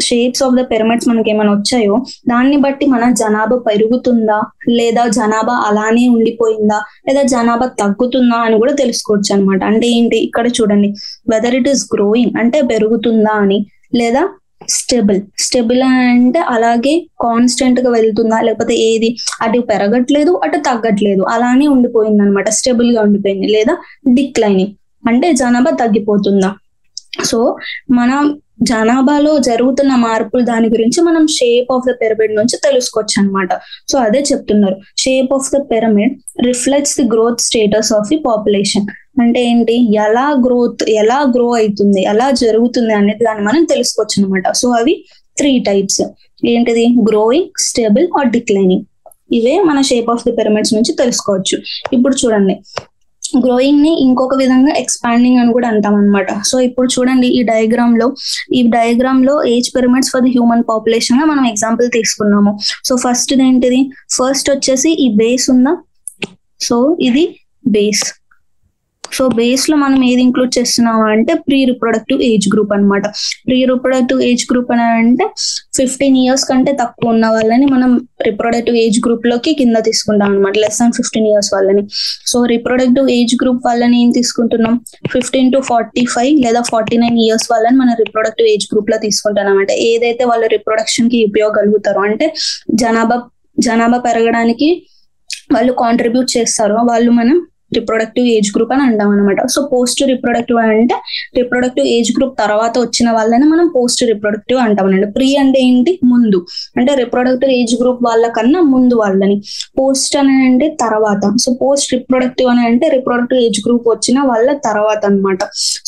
shapes of the pyramids మనకి ఏమైనా వచ్చాయో దాన్ని బట్టి మన జనాభా పెరుగుతుందా లేదా జనాభా అలానే ఉండిపోయిందా లేదా జనాభా తగ్గుతుందా అని కూడా తెలుసుకోవచ్చు అనమాట. అంటే ఏంటి, ఇక్కడ చూడండి, వెదర్ ఇట్ ఈస్ గ్రోయింగ్ అంటే పెరుగుతుందా అని, లేదా స్టెబుల్ అంటే అలాగే కాన్స్టెంట్ గా వెళ్తుందా, లేకపోతే ఏది అటు పెరగట్లేదు అటు తగ్గట్లేదు అలానే ఉండిపోయింది అనమాట, స్టెబుల్ గా ఉండిపోయింది, లేదా డిక్లైనింగ్ అంటే జనాభా తగ్గిపోతుందా. సో జనాభాలో జరుగుతున్న మార్పులు దాని గురించి మనం షేప్ ఆఫ్ ద పిరమిడ్ నుంచి తెలుసుకోవచ్చు అనమాట. సో అదే చెప్తున్నారు, shape of the pyramid reflects the growth status of the population. అంటే ఏంటి, ఎలా గ్రో అవుతుంది, ఎలా జరుగుతుంది అనేది దాన్ని మనం తెలుసుకోవచ్చు అనమాట. సో అవి 3 టైప్స్. ఏంటిది, గ్రోయింగ్, స్టేబుల్ ఆర్ డిక్లైనింగ్. ఇవే మన షేప్ ఆఫ్ ది పిరమిడ్స్ నుంచి తెలుసుకోవచ్చు. ఇప్పుడు చూడండి, గ్రోయింగ్ ని ఇంకొక విధంగా ఎక్స్పాండింగ్ అని కూడా అంటాం అనమాట. సో ఇప్పుడు చూడండి, ఈ డయాగ్రామ్ లో age pyramids for the human population గా మనం ఎగ్జాంపుల్ తీసుకున్నాము. సో ఫస్ట్ ఏంటిది, ఫస్ట్ వచ్చేసి ఈ బేస్ ఉందా, సో ఇది బేస్. సో బేస్ లో మనం ఏది ఇంక్లూడ్ చేస్తున్నాము అంటే ప్రీ రిప్రొడక్టివ్ ఏజ్ గ్రూప్ అనమాట. ప్రీ రిప్రొడక్టివ్ ఏజ్ గ్రూప్ అని అంటే 15 years కంటే తక్కువ ఉన్న వాళ్ళని మనం రిప్రొడక్టివ్ ఏజ్ గ్రూప్ లోకి కింద తీసుకుంటాం అనమాట, లెస్ దాన్ 15 years వాళ్ళని. సో రిప్రొడక్టివ్ ఏజ్ గ్రూప్ వాళ్ళని ఏం తీసుకుంటున్నాం, 15 to 45 లేదా 49 years వాళ్ళని మనం రిప్రొడక్టివ్ ఏజ్ గ్రూప్ లో తీసుకుంటాం అనమాట. ఏదైతే వాళ్ళు రిప్రొడక్షన్ కి ఉపయోగలుగుతారో, అంటే జనాభా పెరగడానికి వాళ్ళు కాంట్రిబ్యూట్ చేస్తారో వాళ్ళు మనం రిప్రొడక్టివ్ ఏజ్ గ్రూప్ అని అంటాం అనమాట. సో పోస్ట్ రిప్రొడక్టివ్ అంటే రిప్రొడక్టివ్ ఏజ్ గ్రూప్ తర్వాత వచ్చిన వాళ్ళని మనం పోస్ట్ రిప్రొడక్టివ్ అంటాం అన్నమాట. ప్రీ అంటే ఏంటి, ముందు, అంటే రిప్రొడక్టివ్ ఏజ్ గ్రూప్ వాళ్ళకన్నా ముందు వాళ్ళని. పోస్ట్ అని అంటే తర్వాత. సో పోస్ట్ రిప్రొడక్టివ్ అని అంటే రిప్రొడక్టివ్ ఏజ్ గ్రూప్ వచ్చిన వాళ్ళ తర్వాత అనమాట.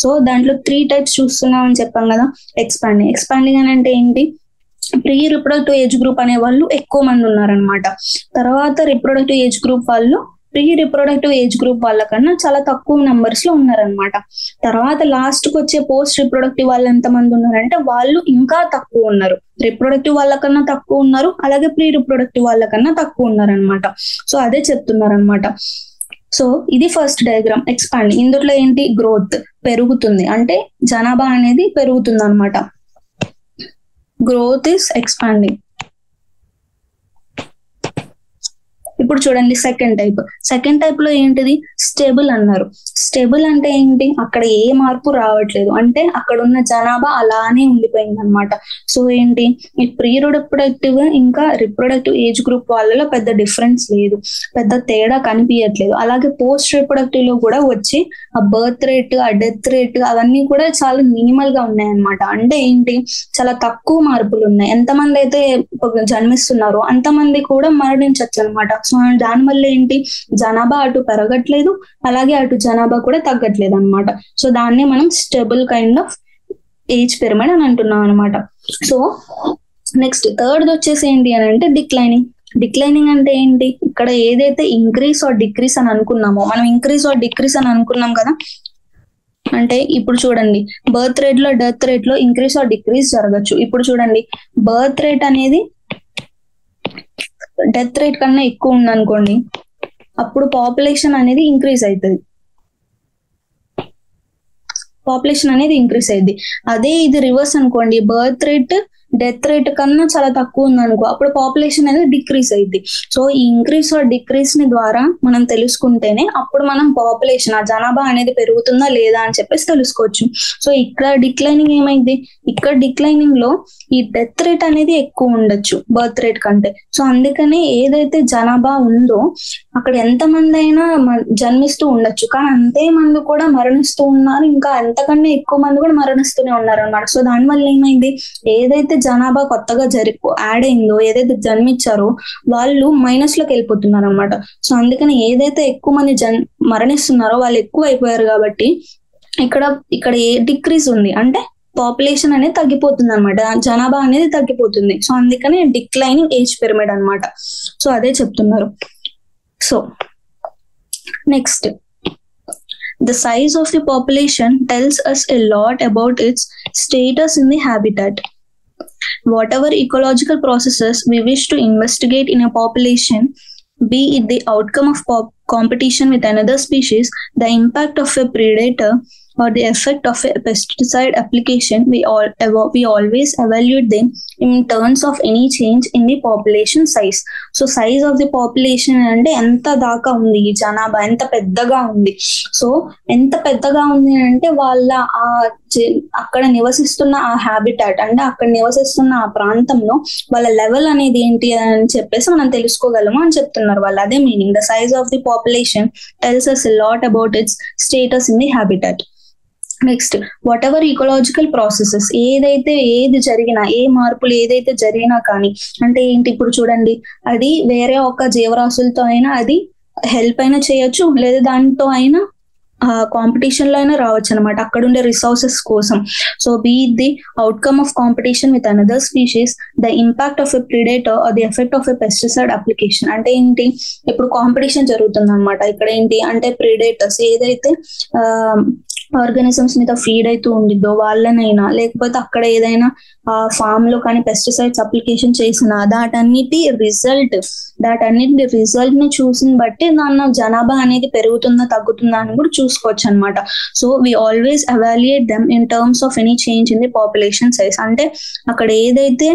సో దాంట్లో 3 types చూస్తున్నాం అని చెప్పాం కదా. ఎక్స్పాండింగ్ అని అంటే ఏంటి, ప్రీ రిప్రొడక్టివ్ ఏజ్ గ్రూప్ అనే వాళ్ళు ఎక్కువ మంది ఉన్నారనమాట. తర్వాత రిప్రొడక్టివ్ ఏజ్ గ్రూప్ వాళ్ళు ప్రీ రిప్రొడక్టివ్ ఏజ్ గ్రూప్ వాళ్ళకన్నా చాలా తక్కువ నంబర్స్ లో ఉన్నారనమాట. తర్వాత లాస్ట్ కి వచ్చే పోస్ట్ రిప్రొడక్టివ్ వాళ్ళు ఎంత మంది ఉన్నారంటే వాళ్ళు ఇంకా తక్కువ ఉన్నారు. రిప్రొడక్టివ్ వాళ్ళకన్నా తక్కువ ఉన్నారు, అలాగే ప్రీ రిప్రొడక్టివ్ వాళ్ళకన్నా తక్కువ ఉన్నారనమాట. సో అదే చెప్తున్నారనమాట. సో ఇది ఫస్ట్ డయాగ్రామ్, ఎక్స్పాండింగ్. ఇందులో ఏంటి, గ్రోత్, పెరుగుతుంది, అంటే జనాభా అనేది పెరుగుతుంది అనమాట. Growth is expanding. ఇప్పుడు చూడండి సెకండ్ టైప్ లో ఏంటిది, స్టేబుల్ అన్నారు. స్టేబుల్ అంటే ఏంటి, అక్కడ ఏ మార్పు రావట్లేదు, అంటే అక్కడ ఉన్న జనాభా అలానే ఉండిపోయింది అనమాట. సో ఏంటి, ఈ ప్రీ రిప్రొడక్టివ్ ఇంకా రిప్రొడక్టివ్ ఏజ్ గ్రూప్ వాళ్ళలో పెద్ద డిఫరెన్స్ లేదు, పెద్ద తేడా కనిపించట్లేదు. అలాగే పోస్ట్ రిప్రొడక్టివ్ లో కూడా వచ్చి ఆ బర్త్ రేట్, ఆ డెత్ రేట్ అవన్నీ కూడా చాలా మినిమల్ గా ఉన్నాయన్నమాట. అంటే ఏంటి, చాలా తక్కువ మార్పులు ఉన్నాయి. ఎంతమంది అయితే జన్మిస్తున్నారో అంతమంది కూడా మరణించవచ్చు అనమాట. సో దానివల్ల ఏంటి, జనాభా అటు పెరగట్లేదు, అలాగే అటు జనాభా కూడా తగ్గట్లేదు అనమాట. సో దాన్ని మనం stable kind of age pyramid అని అంటున్నాం అనమాట. సో నెక్స్ట్ థర్డ్ వచ్చేసి ఏంటి అని అంటే డిక్లైనింగ్ అంటే ఏంటి, ఇక్కడ ఏదైతే ఇంక్రీస్ ఆర్ డిక్రీస్ అని అనుకున్నామో, మనం ఇంక్రీస్ ఆర్ డిక్రీస్ అని అనుకున్నాం కదా. అంటే ఇప్పుడు చూడండి, బర్త్ రేట్ లో డెత్ రేట్ లో ఇంక్రీస్ ఆర్ డిక్రీస్ జరగచ్చు. ఇప్పుడు చూడండి, బర్త్ రేట్ అనేది డెత్ రేట్ కన్నా ఎక్కువ ఉందనుకోండి, అప్పుడు పాపులేషన్ అనేది ఇంక్రీజ్ అవుతుంది. అదే ఇది రివర్స్ అనుకోండి, బర్త్ రేట్ డెత్ రేట్ కన్నా చాలా తక్కువ ఉందనుకో, అప్పుడు పాపులేషన్ అనేది డిక్రీజ్ అయింది. సో ఈ ఇంక్రీస్ ఆర్ డిక్రీస్ ని ద్వారా మనం తెలుసుకుంటేనే అప్పుడు మనం పాపులేషన్, ఆ జనాభా అనేది పెరుగుతుందా లేదా అని చెప్పేసి తెలుసుకోవచ్చు. సో ఇక్కడ డిక్లైనింగ్ ఏమైంది, ఇక్కడ డిక్లైనింగ్ లో ఈ డెత్ రేట్ అనేది ఎక్కువ ఉండొచ్చు బర్త్ రేట్ కంటే. సో అందుకనే ఏదైతే జనాభా ఉందో అక్కడ ఎంతమంది అయినా జన్మిస్తూ ఉండొచ్చు, కానీ అంతే మంది కూడా మరణిస్తూ ఉన్నారు, ఇంకా అంతకన్నా ఎక్కువ మంది కూడా మరణిస్తూనే ఉన్నారు అన్నమాట. సో దానివల్ల ఏమైంది, ఏదైతే జనాభా కొత్తగా యాడ్ అయిందో, ఏదైతే జన్మించారో వాళ్ళు మైనస్ లోకి వెళ్ళిపోతున్నారు అనమాట. సో అందుకని ఏదైతే ఎక్కువ మంది మరణిస్తున్నారో వాళ్ళు ఎక్కువ అయిపోయారు కాబట్టి ఇక్కడ ఏ డిక్రీజ్ ఉంది అంటే పాపులేషన్ అనేది తగ్గిపోతుంది అనమాట, జనాభా అనేది తగ్గిపోతుంది. సో అందుకని డిక్లైనింగ్ ఏజ్ పిరమిడ్ అనమాట. సో అదే చెప్తున్నారు. So next, the size of the population tells us a lot about its status in the habitat. Whatever ecological processes we wish to investigate in a population, be it the outcome of competition with another species, the impact of a predator, or the effect of a pesticide application, we always evaluate them in terms of any change in the population size. So size of the population అంటే ఎంత దాకా ఉంది ఈ జనాభా, ఎంత పెద్దగా ఉంది. So ఎంత పెద్దగా ఉంది అంటే వాళ్ళ అక్కడ నివసిస్తున్న ఆ హ్యాబిటాట్, అంటే అక్కడ నివసిస్తున్న ఆ ప్రాంతంలో వాళ్ళ లెవెల్ అనేది ఏంటి అని చెప్పేసి మనం తెలుసుకోగలము అని చెప్తున్నారు వాళ్ళు. అదే meaning, the size of the population tells us a lot about its status in the habitat. Next what ever ecological processes, ఏది జరిగినా, ఏ మార్పులు ఏదైతే జరిగినా కానీ, అంటే ఏంటి ఇప్పుడు చూడండి, అది వేరే ఒక జీవరాశులతో అయినా అది హెల్ప్ అయినా చేయొచ్చు, లేదా దాంతో అయినా కాంపిటీషన్ లో అయినా రావచ్చు అనమాట, అక్కడ ఉండే రిసోర్సెస్ కోసం. So be the outcome of competition with another species, the impact of a predator or the effect of a pesticide application. అంటే ఏంటి, ఇప్పుడు కాంపిటీషన్ జరుగుతుంది అనమాట. ఇక్కడ ఏంటి అంటే ప్రిడేటర్స్ ఏదైతే ఆర్గానిజమ్స్ మీద ఫీడ్ అయితే ఉండిద్దో వాళ్ళనైనా, లేకపోతే అక్కడ ఏదైనా ఫామ్ లో కానీ పెస్టిసైడ్స్ అప్లికేషన్ చేసిన దాటన్నిటి రిజల్ట్ ని చూసిన బట్టి దాని జనాభా అనేది పెరుగుతుందా తగ్గుతుందా అని కూడా చూసుకోవచ్చు అనమాట. So we always evaluate them in terms of any change in the population size. అంటే అక్కడ ఏదైతే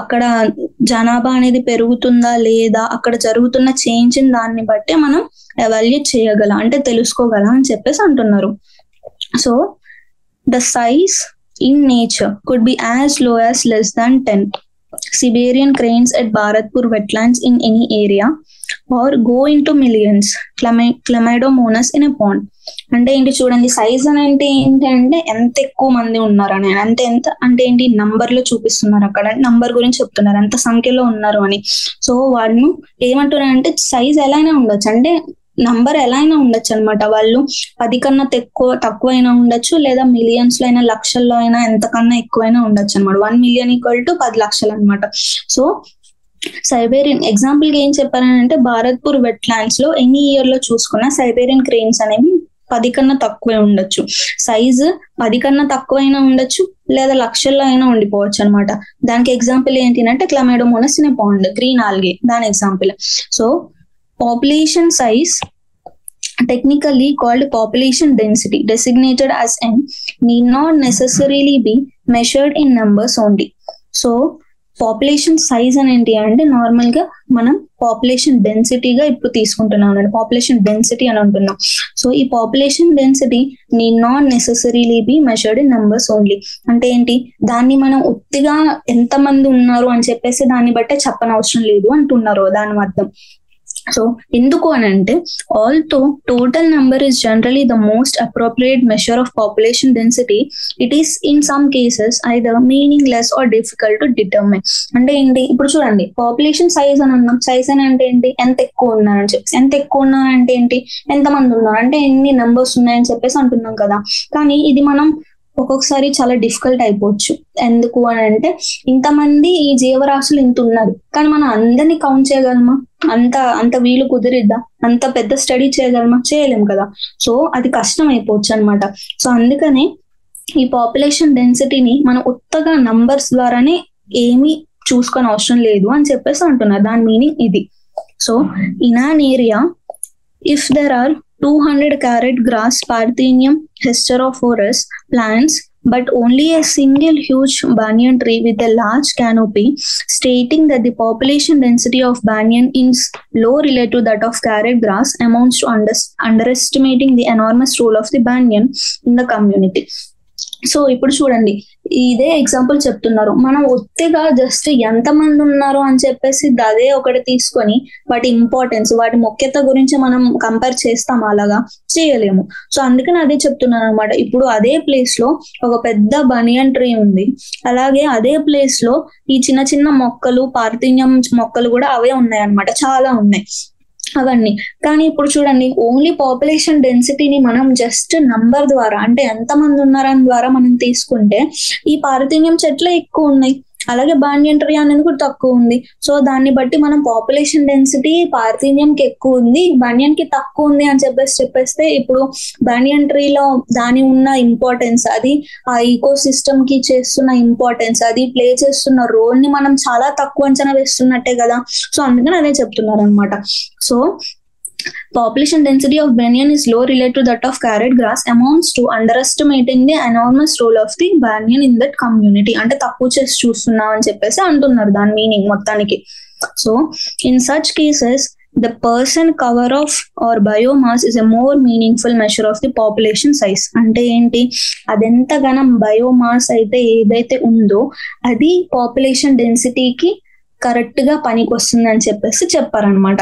అక్కడ జనాభా అనేది పెరుగుతుందా లేదా, అక్కడ జరుగుతున్న చేంజ్ దాన్ని బట్టి మనం ఎవాల్యుయేట్ చేయగలం, అంటే తెలుసుకోగలం అని చెప్పేసి అంటున్నారు. So the size in nature could be as low as less than 10 Siberian cranes at Bharatpur wetlands in any area, or go into millions Chlamydomonas in a pond. అంటే ఏంటి చూడండి, సైజ్ అని అంటే ఏంటంటే ఎంత ఎక్కువ మంది ఉన్నారని, అంటే ఏంటి నంబర్ లో చూపిస్తున్నారు, అక్కడ నంబర్ గురించి చెప్తున్నారు, ఎంత సంఖ్యలో ఉన్నారు అని. సో వాళ్ళు ఏమంటున్నారంటే సైజ్ ఎలా అయినా ఉండొచ్చు, అంటే నంబర్ ఎలా అయినా ఉండొచ్చు అనమాట. వాళ్ళు 10 కన్నా తక్కువ అయినా ఉండొచ్చు, లేదా మిలియన్స్ లో అయినా, లక్షల్లో అయినా, ఎంతకన్నా ఎక్కువైనా ఉండొచ్చు అనమాట. 1 million = 10 లక్షలు అనమాట. సో సైబేరియన్ ఎగ్జాంపుల్ కి ఏం చెప్పారంటే, భారత్పూర్ వెట్ ల్యాండ్స్ లో ఎనీ ఇయర్ లో చూసుకున్న సైబేరియన్ క్రెయిన్స్ అనేవి 10 కన్నా తక్కువే ఉండొచ్చు. సైజు 10 కన్నా తక్కువైనా ఉండొచ్చు, లేదా లక్షల్లో అయినా ఉండిపోవచ్చు అనమాట. దానికి ఎగ్జాంపుల్ ఏంటి అంటే chlamydomonas in a pond, green algae దాని example. So population size, technically called population density, designated as n, need not necessarily be measured in numbers only. So population size అని ఏంటి అంటే నార్మల్ గా మనం పాపులేషన్ డెన్సిటీగా ఇప్పుడు తీసుకుంటున్నాం అండి, పాపులేషన్ డెన్సిటీ అని అంటున్నాం. సో ఈ population density need not necessarily be measured in numbers only. అంటే ఏంటి, దాన్ని మనం ఉత్తిగా ఎంత మంది ఉన్నారు అని చెప్పేసి దాన్ని బట్టే చెప్పనవసరం లేదు అంటున్నారు దాని అర్థం. సో ఎందుకు అని అంటే, although total number is generally the most appropriate measure of population density, it is in some cases either meaningless or difficult to determine. అంటే ఏంటి, ఇప్పుడు చూడండి పాపులేషన్ సైజ్ అని అన్నాం, సైజ్ అని అంటే ఏంటి, ఎంత ఎక్కువ ఉన్నారని చెప్పేసి, ఎంత ఎక్కువ ఉన్నారంటే ఏంటి, ఎంత మంది ఉన్నారు అంటే ఎన్ని నెంబర్స్ ఉన్నాయని చెప్పేసి అంటున్నాం కదా. కానీ ఇది మనం ఒక్కొక్కసారి చాలా డిఫికల్ట్ అయిపోవచ్చు. ఎందుకు అని అంటే, ఇంతమంది ఈ జీవరాశులు ఇంత ఉన్నారు, కానీ మనం అందరినీ కౌంట్ చేయగలమా, అంత వీలు కుదిరిద్దా, అంత పెద్ద స్టడీ చేయగలమా, చేయలేం కదా. సో అది కష్టం అయిపోవచ్చు అనమాట. సో అందుకనే ఈ పాపులేషన్ డెన్సిటీని మనం ఉత్తగా నంబర్స్ ద్వారానే ఏమీ చూసుకొని అవసరం లేదు అని చెప్పేసి అంటున్నారు. దాని మీనింగ్ ఇది. So in an area if there are 200 carat grass, Parthenium, Hysterophorus plants, but only a single huge banyan tree with a large canopy, stating that the population density of banyan is low relative to that of carrot grass, amounts to underestimating the enormous role of the banyan in the community. So ఇప్పుడు చూడండి, ఇదే example చెప్తున్నారు. మనం ఒత్తిగా just ఎంత మంది ఉన్నారు అని చెప్పేసి అదే ఒకటి తీసుకొని వాటి ఇంపార్టెన్స్, వాటి ముఖ్యత గురించి మనం కంపేర్ చేస్తాం, అలాగా చేయలేము. సో అందుకని అదే చెప్తున్నాను అనమాట. ఇప్పుడు అదే ప్లేస్ లో ఒక పెద్ద బనియన్ ట్రీ ఉంది, అలాగే అదే ప్లేస్ లో ఈ చిన్న చిన్న మొక్కలు, పార్థీనియం మొక్కలు కూడా అవే ఉన్నాయి అనమాట, చాలా ఉన్నాయి అవన్నీ. కానీ ఇప్పుడు చూడండి, ఓన్లీ పాపులేషన్ డెన్సిటీని మనం జస్ట్ నంబర్ ద్వారా, అంటే ఎంత మంది ఉన్నారని ద్వారా మనం తీసుకుంటే ఈ పార్థీనియం చెట్లే ఎక్కువ ఉన్నాయి, అలాగే బానియన్ ట్రీ అనేది కూడా తక్కువ ఉంది. సో దాన్ని బట్టి మనం పాపులేషన్ డెన్సిటీ పార్థీనియం కి ఎక్కువ ఉంది, బనియన్ కి తక్కువ ఉంది అని చెప్పేస్తే ఇప్పుడు బనియన్ ట్రీలో దాని ఉన్న ఇంపార్టెన్స్, అది ఆ ఈకో సిస్టమ్ కి చేస్తున్న ఇంపార్టెన్స్, అది ప్లే చేస్తున్న రోల్ ని మనం చాలా తక్కువ అంచనా వేస్తున్నట్టే కదా. సో అందుకని అదే చెప్తున్నారు అనమాట. So population density of banyan is low related to that of carrot grass, amounts to underestimating the enormous role of the banyan in that community. అంటే తక్కువ చేసి చూస్తున్నాం అని చెప్పేసి అంటున్నారు దాని మీనింగ్ మొత్తానికి. So in such cases the person cover of or biomass is a more meaningful measure of the population size. అంటే ఏంటి, అదెంత గనం బయోమాస్ అయితే ఏదైతే ఉందో అది పాపులేషన్ డెన్సిటీకి కరెక్ట్ గా పనికి వస్తుంది అని చెప్పేసి చెప్పారనమాట.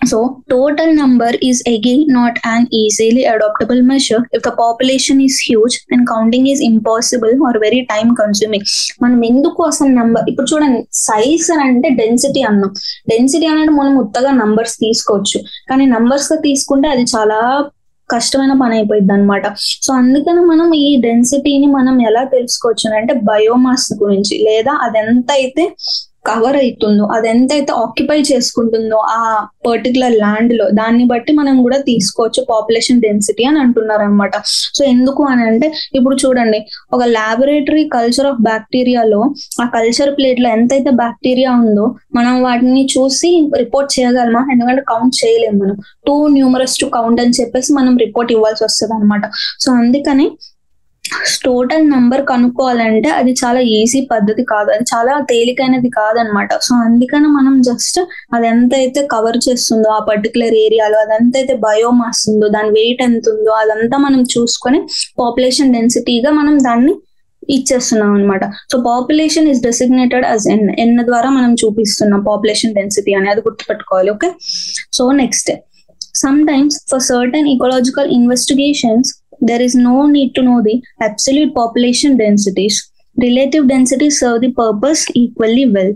So, total number is again not an easily adoptable measure. If the population is huge, then counting is impossible or very time consuming. మనం ఎందుకు అసలు నంబర్ ఇప్పుడు చూడండి, సైజ్ అని అంటే డెన్సిటీ అన్నాం. డెన్సిటీ అనేది మనం ఉత్తగా నంబర్స్ తీసుకోవచ్చు, కానీ నంబర్స్ గా తీసుకుంటే అది చాలా కష్టమైన పని అయిపోయింది అనమాట. సో అందుకని మనం ఈ డెన్సిటీని మనం ఎలా తెలుసుకోవచ్చు అంటే బయోమాస్ గురించి, లేదా అదెంత అయితే కవర్ అవుతుందో, అదెంతైతే ఆక్యుపై చేసుకుంటుందో ఆ పర్టికులర్ ల్యాండ్ లో, దాన్ని బట్టి మనం కూడా తీసుకోవచ్చు పాపులేషన్ డెన్సిటీ అని అంటున్నారు అనమాట. సో ఎందుకు అని అంటే ఇప్పుడు చూడండి, ఒక లాబొరేటరీ కల్చర్ ఆఫ్ బ్యాక్టీరియాలో ఆ కల్చర్ ప్లేట్ లో ఎంతైతే బ్యాక్టీరియా ఉందో మనం వాటిని చూసి రిపోర్ట్ చేయగలమా? ఎందుకంటే కౌంట్ చేయలేము మనం, టూ న్యూమరస్ టు కౌంట్ అని చెప్పేసి మనం రిపోర్ట్ ఇవ్వాల్సి వస్తుంది అనమాట. సో అందుకని టోటల్ నంబర్ కనుక్కోవాలంటే అది చాలా ఈజీ పద్ధతి కాదు, అది చాలా తేలికైనది కాదనమాట. సో అందుకని మనం జస్ట్ అది ఎంతైతే కవర్ చేస్తుందో ఆ పర్టికులర్ ఏరియాలో, అదంతైతే బయోమాస్ ఉందో, దాని వెయిట్ ఎంత ఉందో అదంతా మనం చూసుకొని పాపులేషన్ డెన్సిటీగా మనం దాన్ని ఇచ్చేస్తున్నాం అనమాట. సో పాపులేషన్ ఇస్ డెసిగ్నేటెడ్ అస్ ఎన్ ద్వారా మనం చూపిస్తున్నాం పాపులేషన్ డెన్సిటీ అని, అది గుర్తుపెట్టుకోవాలి. Okay, so next, sometimes for certain ecological investigations there is no need to know the absolute population densities. Relative densities serve the purpose equally well.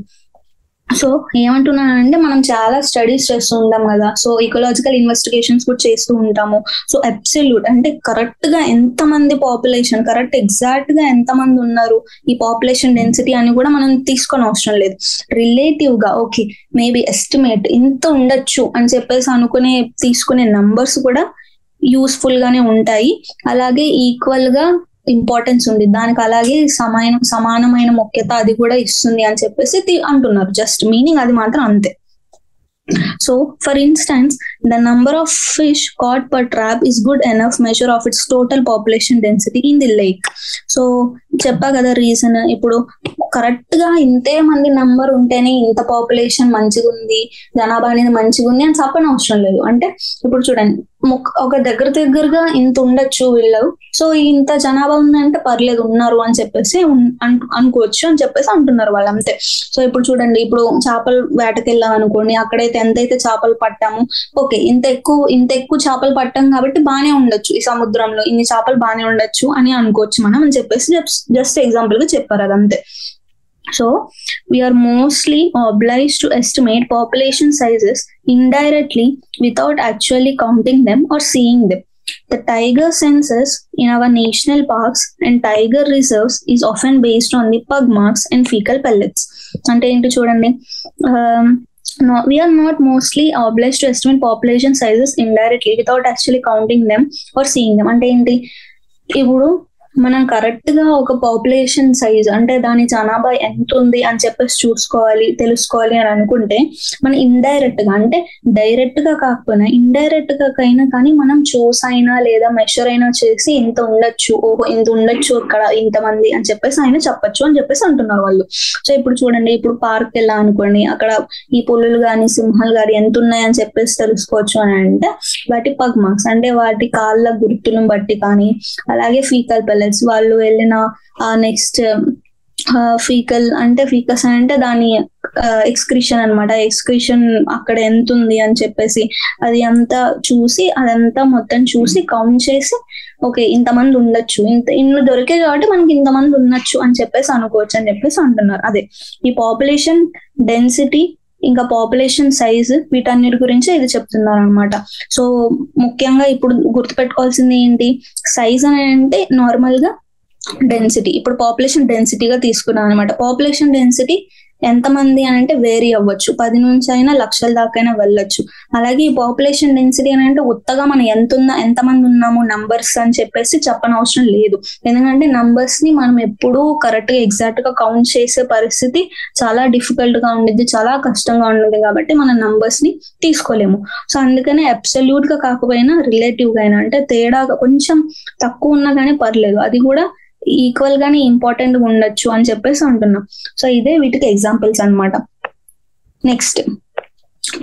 So ఏమంటున్నానంటే మనం చాలా studies చేస్తూ ఉంటాం కదా, సో ఇకలాజికల్ ఇన్వెస్టిగేషన్స్ కూడా చేస్తూ ఉంటాము. సో అబ్సల్యూట్ అంటే కరెక్ట్ గా ఎంత మంది పాపులేషన్, కరెక్ట్ ఎగ్జాక్ట్ గా ఎంత మంది ఉన్నారు ఈ పాపులేషన్ డెన్సిటీ అని కూడా మనం తీసుకొని అవసరం లేదు. రిలేటివ్ గా ఓకే మేబీ ఎస్టిమేట్ ఇంత ఉండొచ్చు అని చెప్పేసి అనుకునే తీసుకునే నంబర్స్ కూడా యూస్ఫుల్ గానే ఉంటాయి, అలాగే ఈక్వల్ గా ఇంపార్టెన్స్ ఉంది దానికి, అలాగే సమానమైన ముఖ్యత అది కూడా ఇస్తుంది అని చెప్పేసి అంటున్నారు. జస్ట్ మీనింగ్ అది మాత్రం అంతే. So, for instance, the number of fish caught per trap is good enough measure of its total population density in the lake. So, చెప్పా కదా రీజన్, ఇప్పుడు కరెక్ట్ గా ఇంతే మంది నంబర్ ఉంటేనే ఇంత పాపులేషన్ మంచిగా ఉంది, జనాభా అనేది మంచిగా ఉంది అని చెప్పని అవసరం లేదు. అంటే ఇప్పుడు చూడండి, ఒక దగ్గరగా ఇంత ఉండొచ్చు వీళ్ళు, సో ఇంత జనాభా ఉందంటే పర్లేదు ఉన్నారు అని చెప్పేసి అనుకోవచ్చు అని చెప్పేసి అంటున్నారు వాళ్ళు, అంతే. సో ఇప్పుడు చూడండి, ఇప్పుడు చేపలు వేటకెళ్ళాం అనుకోండి, అక్కడైతే ఎంతైతే చేపలు పట్టాము, ఓకే ఇంత ఎక్కువ చేపలు పట్టాం కాబట్టి బానే ఉండొచ్చు, ఈ సముద్రంలో ఇన్ని చేపలు బానే ఉండొచ్చు అని అనుకోవచ్చు మనం అని చెప్పేసి జస్ట్ ఎగ్జాంపుల్ గా చెప్పారు, అదంతే. So, we are mostly obliged to estimate population sizes indirectly without actually counting them or seeing them. The tiger census in our national parks and tiger reserves is often based on the pug marks and fecal pellets. అంటే ఏంటి చూడండి, no, we are not mostly obliged to estimate population sizes indirectly without actually counting them or seeing them. అంటే ఏంటి, ఇప్పుడు మనం correct గా ఒక population size అంటే దాని జనాభా ఎంత ఉంది అని చెప్పేసి తెలుసుకోవాలి అని అనుకుంటే మనం ఇండైరెక్ట్ గా, అంటే డైరెక్ట్ గా కాకపోయినా ఇండైరెక్ట్ గా అయినా కానీ మనం చూసైనా లేదా మెషర్ అయినా చేసి ఇంత ఉండొచ్చు, ఓహో ఇంత ఉండొచ్చు ఇక్కడ ఇంతమంది అని చెప్పేసి ఆయన చెప్పొచ్చు అని చెప్పేసి అంటున్నారు వాళ్ళు. సో ఇప్పుడు చూడండి, ఇప్పుడు పార్క్ వెళ్ళా అనుకోండి, అక్కడ ఈ పులులు గాని సింహాలు గాని ఎంత ఉన్నాయని చెప్పేసి తెలుసుకోవచ్చు అని అంటే వాటి పగ్ మార్క్స్ అంటే వాటి కాళ్ళ గుర్తులను బట్టి కానీ, అలాగే ఫీకల్ పెల్లెట్స్ వాళ్ళు వెళ్ళిన నెక్స్ట్ ఫీకల్ అంటే ఫీకస్ అంటే దాని ఎక్స్క్రిషన్ అనమాట, ఎక్స్క్రిషన్ అక్కడ ఎంత ఉంది అని చెప్పేసి అది అంతా చూసి అదంతా మొత్తం చూసి కౌంట్ చేసి ఓకే ఇంతమంది ఉండొచ్చు, ఇన్ని దొరికే కాబట్టి మనకి ఇంతమంది ఉండొచ్చు అని చెప్పేసి అనుకోవచ్చు అని చెప్పేసి అంటున్నారు. అదే ఈ పాపులేషన్ డెన్సిటీ ఇంకా పాపులేషన్ సైజ్ వీటన్నిటి గురించి ఇది చెప్తున్నారు అనమాట. సో ముఖ్యంగా ఇప్పుడు గుర్తుపెట్టుకోవాల్సింది ఏంటి, సైజ్ అని అంటే నార్మల్ గా డెన్సిటీ, ఇప్పుడు పాపులేషన్ డెన్సిటీగా తీసుకున్నాం అనమాట. పాపులేషన్ డెన్సిటీ ఎంతమంది అని అంటే వేరీ అవ్వచ్చు, 10 నుంచి అయినా లక్షల దాకైనా వెళ్ళొచ్చు. అలాగే ఈ పాపులేషన్ డెన్సిటీ అని అంటే ఉత్తగా మనం ఎంతమంది ఉన్నాము నంబర్స్ అని చెప్పేసి చెప్పనవసరం లేదు, ఎందుకంటే నంబర్స్ ని మనం ఎప్పుడూ కరెక్ట్ గా ఎగ్జాక్ట్ గా కౌంట్ చేసే పరిస్థితి చాలా డిఫికల్ట్ గా ఉండేది, చాలా కష్టంగా ఉండేది కాబట్టి మనం నంబర్స్ ని తీసుకోలేము. సో అందుకనే అబ్సల్యూట్ గా కాకపోయినా రిలేటివ్ గా అయినా అంటే తేడా కొంచెం తక్కువ ఉన్నా కానీ పర్లేదు, అది కూడా ఈక్వల్ గానే ఇంపార్టెంట్ గా ఉండొచ్చు అని చెప్పేసి అంటున్నాం. సో ఇదే వీటికి ఎగ్జాంపుల్స్ అనమాట. నెక్స్ట్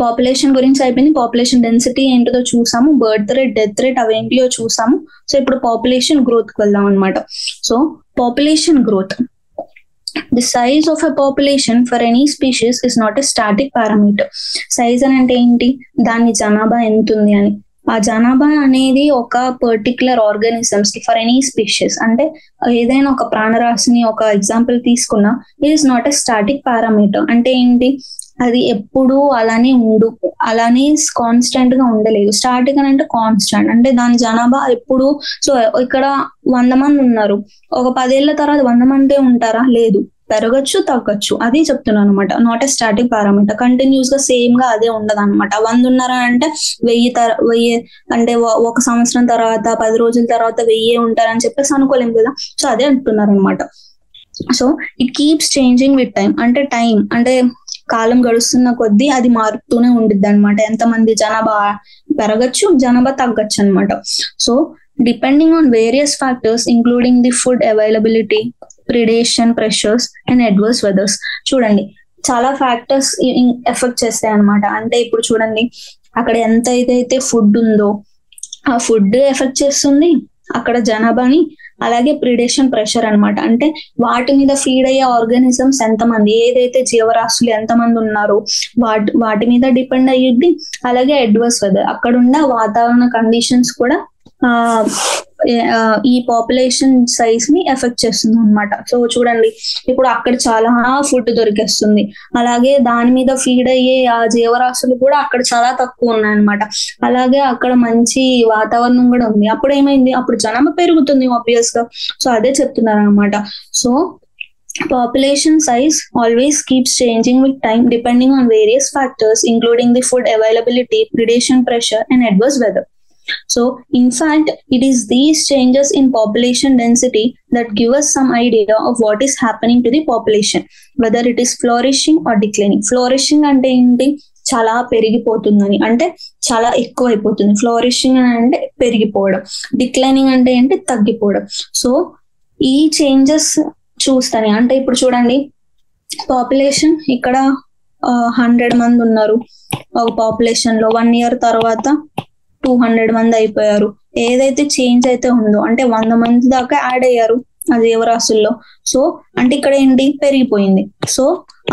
పాపులేషన్ గురించి అయిపోయింది, పాపులేషన్ డెన్సిటీ ఏంటిదో చూసాము, బర్త్ రేట్ డెత్ రేట్ అవేంటియో చూసాము. సో ఇప్పుడు పాపులేషన్ గ్రోత్ కి వెళ్దాం అనమాట. So population growth the size of a population for any species is not a static parameter. Size అని అంటే ఏంటి, దాని జనాభా ఎంత ఉంది అని. ఆ జనాభా అనేది ఒక పర్టికులర్ ఆర్గానిజమ్స్ కి ఫర్ ఎనీ స్పీషీస్, అంటే ఏదైనా ఒక ప్రాణరాశిని ఒక ఎగ్జాంపుల్ తీసుకున్నా, it is not a static parameter. అంటే ఏంటి, అది ఎప్పుడు అలానే కాన్స్టెంట్ గా ఉండలేదు. స్టాటిక్ అని అంటే కాన్స్టెంట్, అంటే దాని జనాభా ఎప్పుడు. సో ఇక్కడ 100 మంది ఉన్నారు, ఒక 10 ఏళ్ల తర్వాత 100 మందే ఉంటారా? లేదు, పెరగచ్చు తగ్గచ్చు. అది చెప్తున్నాను అనమాట. Not a static parameter. Continuous గా సేమ్ గా అదే ఉండదు అనమాట. 100 ఉన్నారా అంటే 1000 అంటే ఒక సంవత్సరం తర్వాత 10 రోజుల తర్వాత 1000 ఉంటారని చెప్పేసి అనుకోలేం కదా. సో అదే అంటున్నారు అనమాట. So it keeps changing with time. అంటే టైం అంటే కాలం గడుస్తున్న కొద్దీ అది మారుతూనే ఉండిద్ది అనమాట. ఎంతమంది జనాభా పెరగచ్చు, జనాభా తగ్గచ్చు అనమాట. So depending on various factors including the food availability, predation pressures and adverse weathers. చూడండి, చాలా ఫ్యాక్టర్స్ ఎఫెక్ట్ చేస్తాయి అనమాట. అంటే ఇప్పుడు చూడండి, అక్కడ ఎంత అయితే ఫుడ్ ఉందో ఆ ఫుడ్ ఎఫెక్ట్ చేస్తుంది అక్కడ జనాభాని. అలాగే ప్రిడేషన్ ప్రెషర్ అనమాట, అంటే వాటి మీద ఫీడ్ అయ్యే ఆర్గానిజమ్స్ ఎంతమంది, ఏదైతే జీవరాశులు ఎంతమంది ఉన్నారో వాటి మీద డిపెండ్ అయ్యిద్ది. అలాగే అడ్వర్స్ వెదర్, అక్కడ ఉన్న వాతావరణ కండిషన్స్ కూడా ఈ పాపులేషన్ సైజ్ ని ఎఫెక్ట్ చేస్తుంది అనమాట. సో చూడండి, ఇప్పుడు అక్కడ చాలా ఫుడ్ దొరికేస్తుంది, అలాగే దాని మీద ఫీడ్ అయ్యే ఆ జీవరాశులు కూడా అక్కడ చాలా తక్కువ ఉన్నాయన్నమాట. అలాగే అక్కడ మంచి వాతావరణం కూడా ఉంది. అప్పుడు ఏమైంది, అప్పుడు జనాభా పెరుగుతుంది ఆబ్వియస్ గా. సో అదే చెప్తున్నారు అనమాట. So population size always keeps changing with time depending on various factors including the food availability, predation pressure and adverse weather. So in fact, it is these changes in population density that give us some idea of what is happening to the population, whether it is flourishing or declining. Flourishing అంటే ఏంటి, చాలా పెరిగిపోతుందని, అంటే చాలా ఎక్కువ అయిపోతుంది. ఫ్లోరిషింగ్ అంటే పెరిగిపోవడం, declining అంటే ఏంటి, తగ్గిపోవడం. సో ఈ చేంజెస్ చూస్తానే, అంటే ఇప్పుడు చూడండి, పాపులేషన్ ఇక్కడ 100 మంది ఉన్నారు ఒక పాపులేషన్ లో, 1 year తర్వాత 200 మంది అయిపోయారు. ఏదైతే చేంజ్ అయితే ఉందో, అంటే 100 మంది దాకా యాడ్ అయ్యారు ఆ జీవరాశుల్లో. సో అంటే ఇక్కడ ఏంటి, పెరిగిపోయింది. సో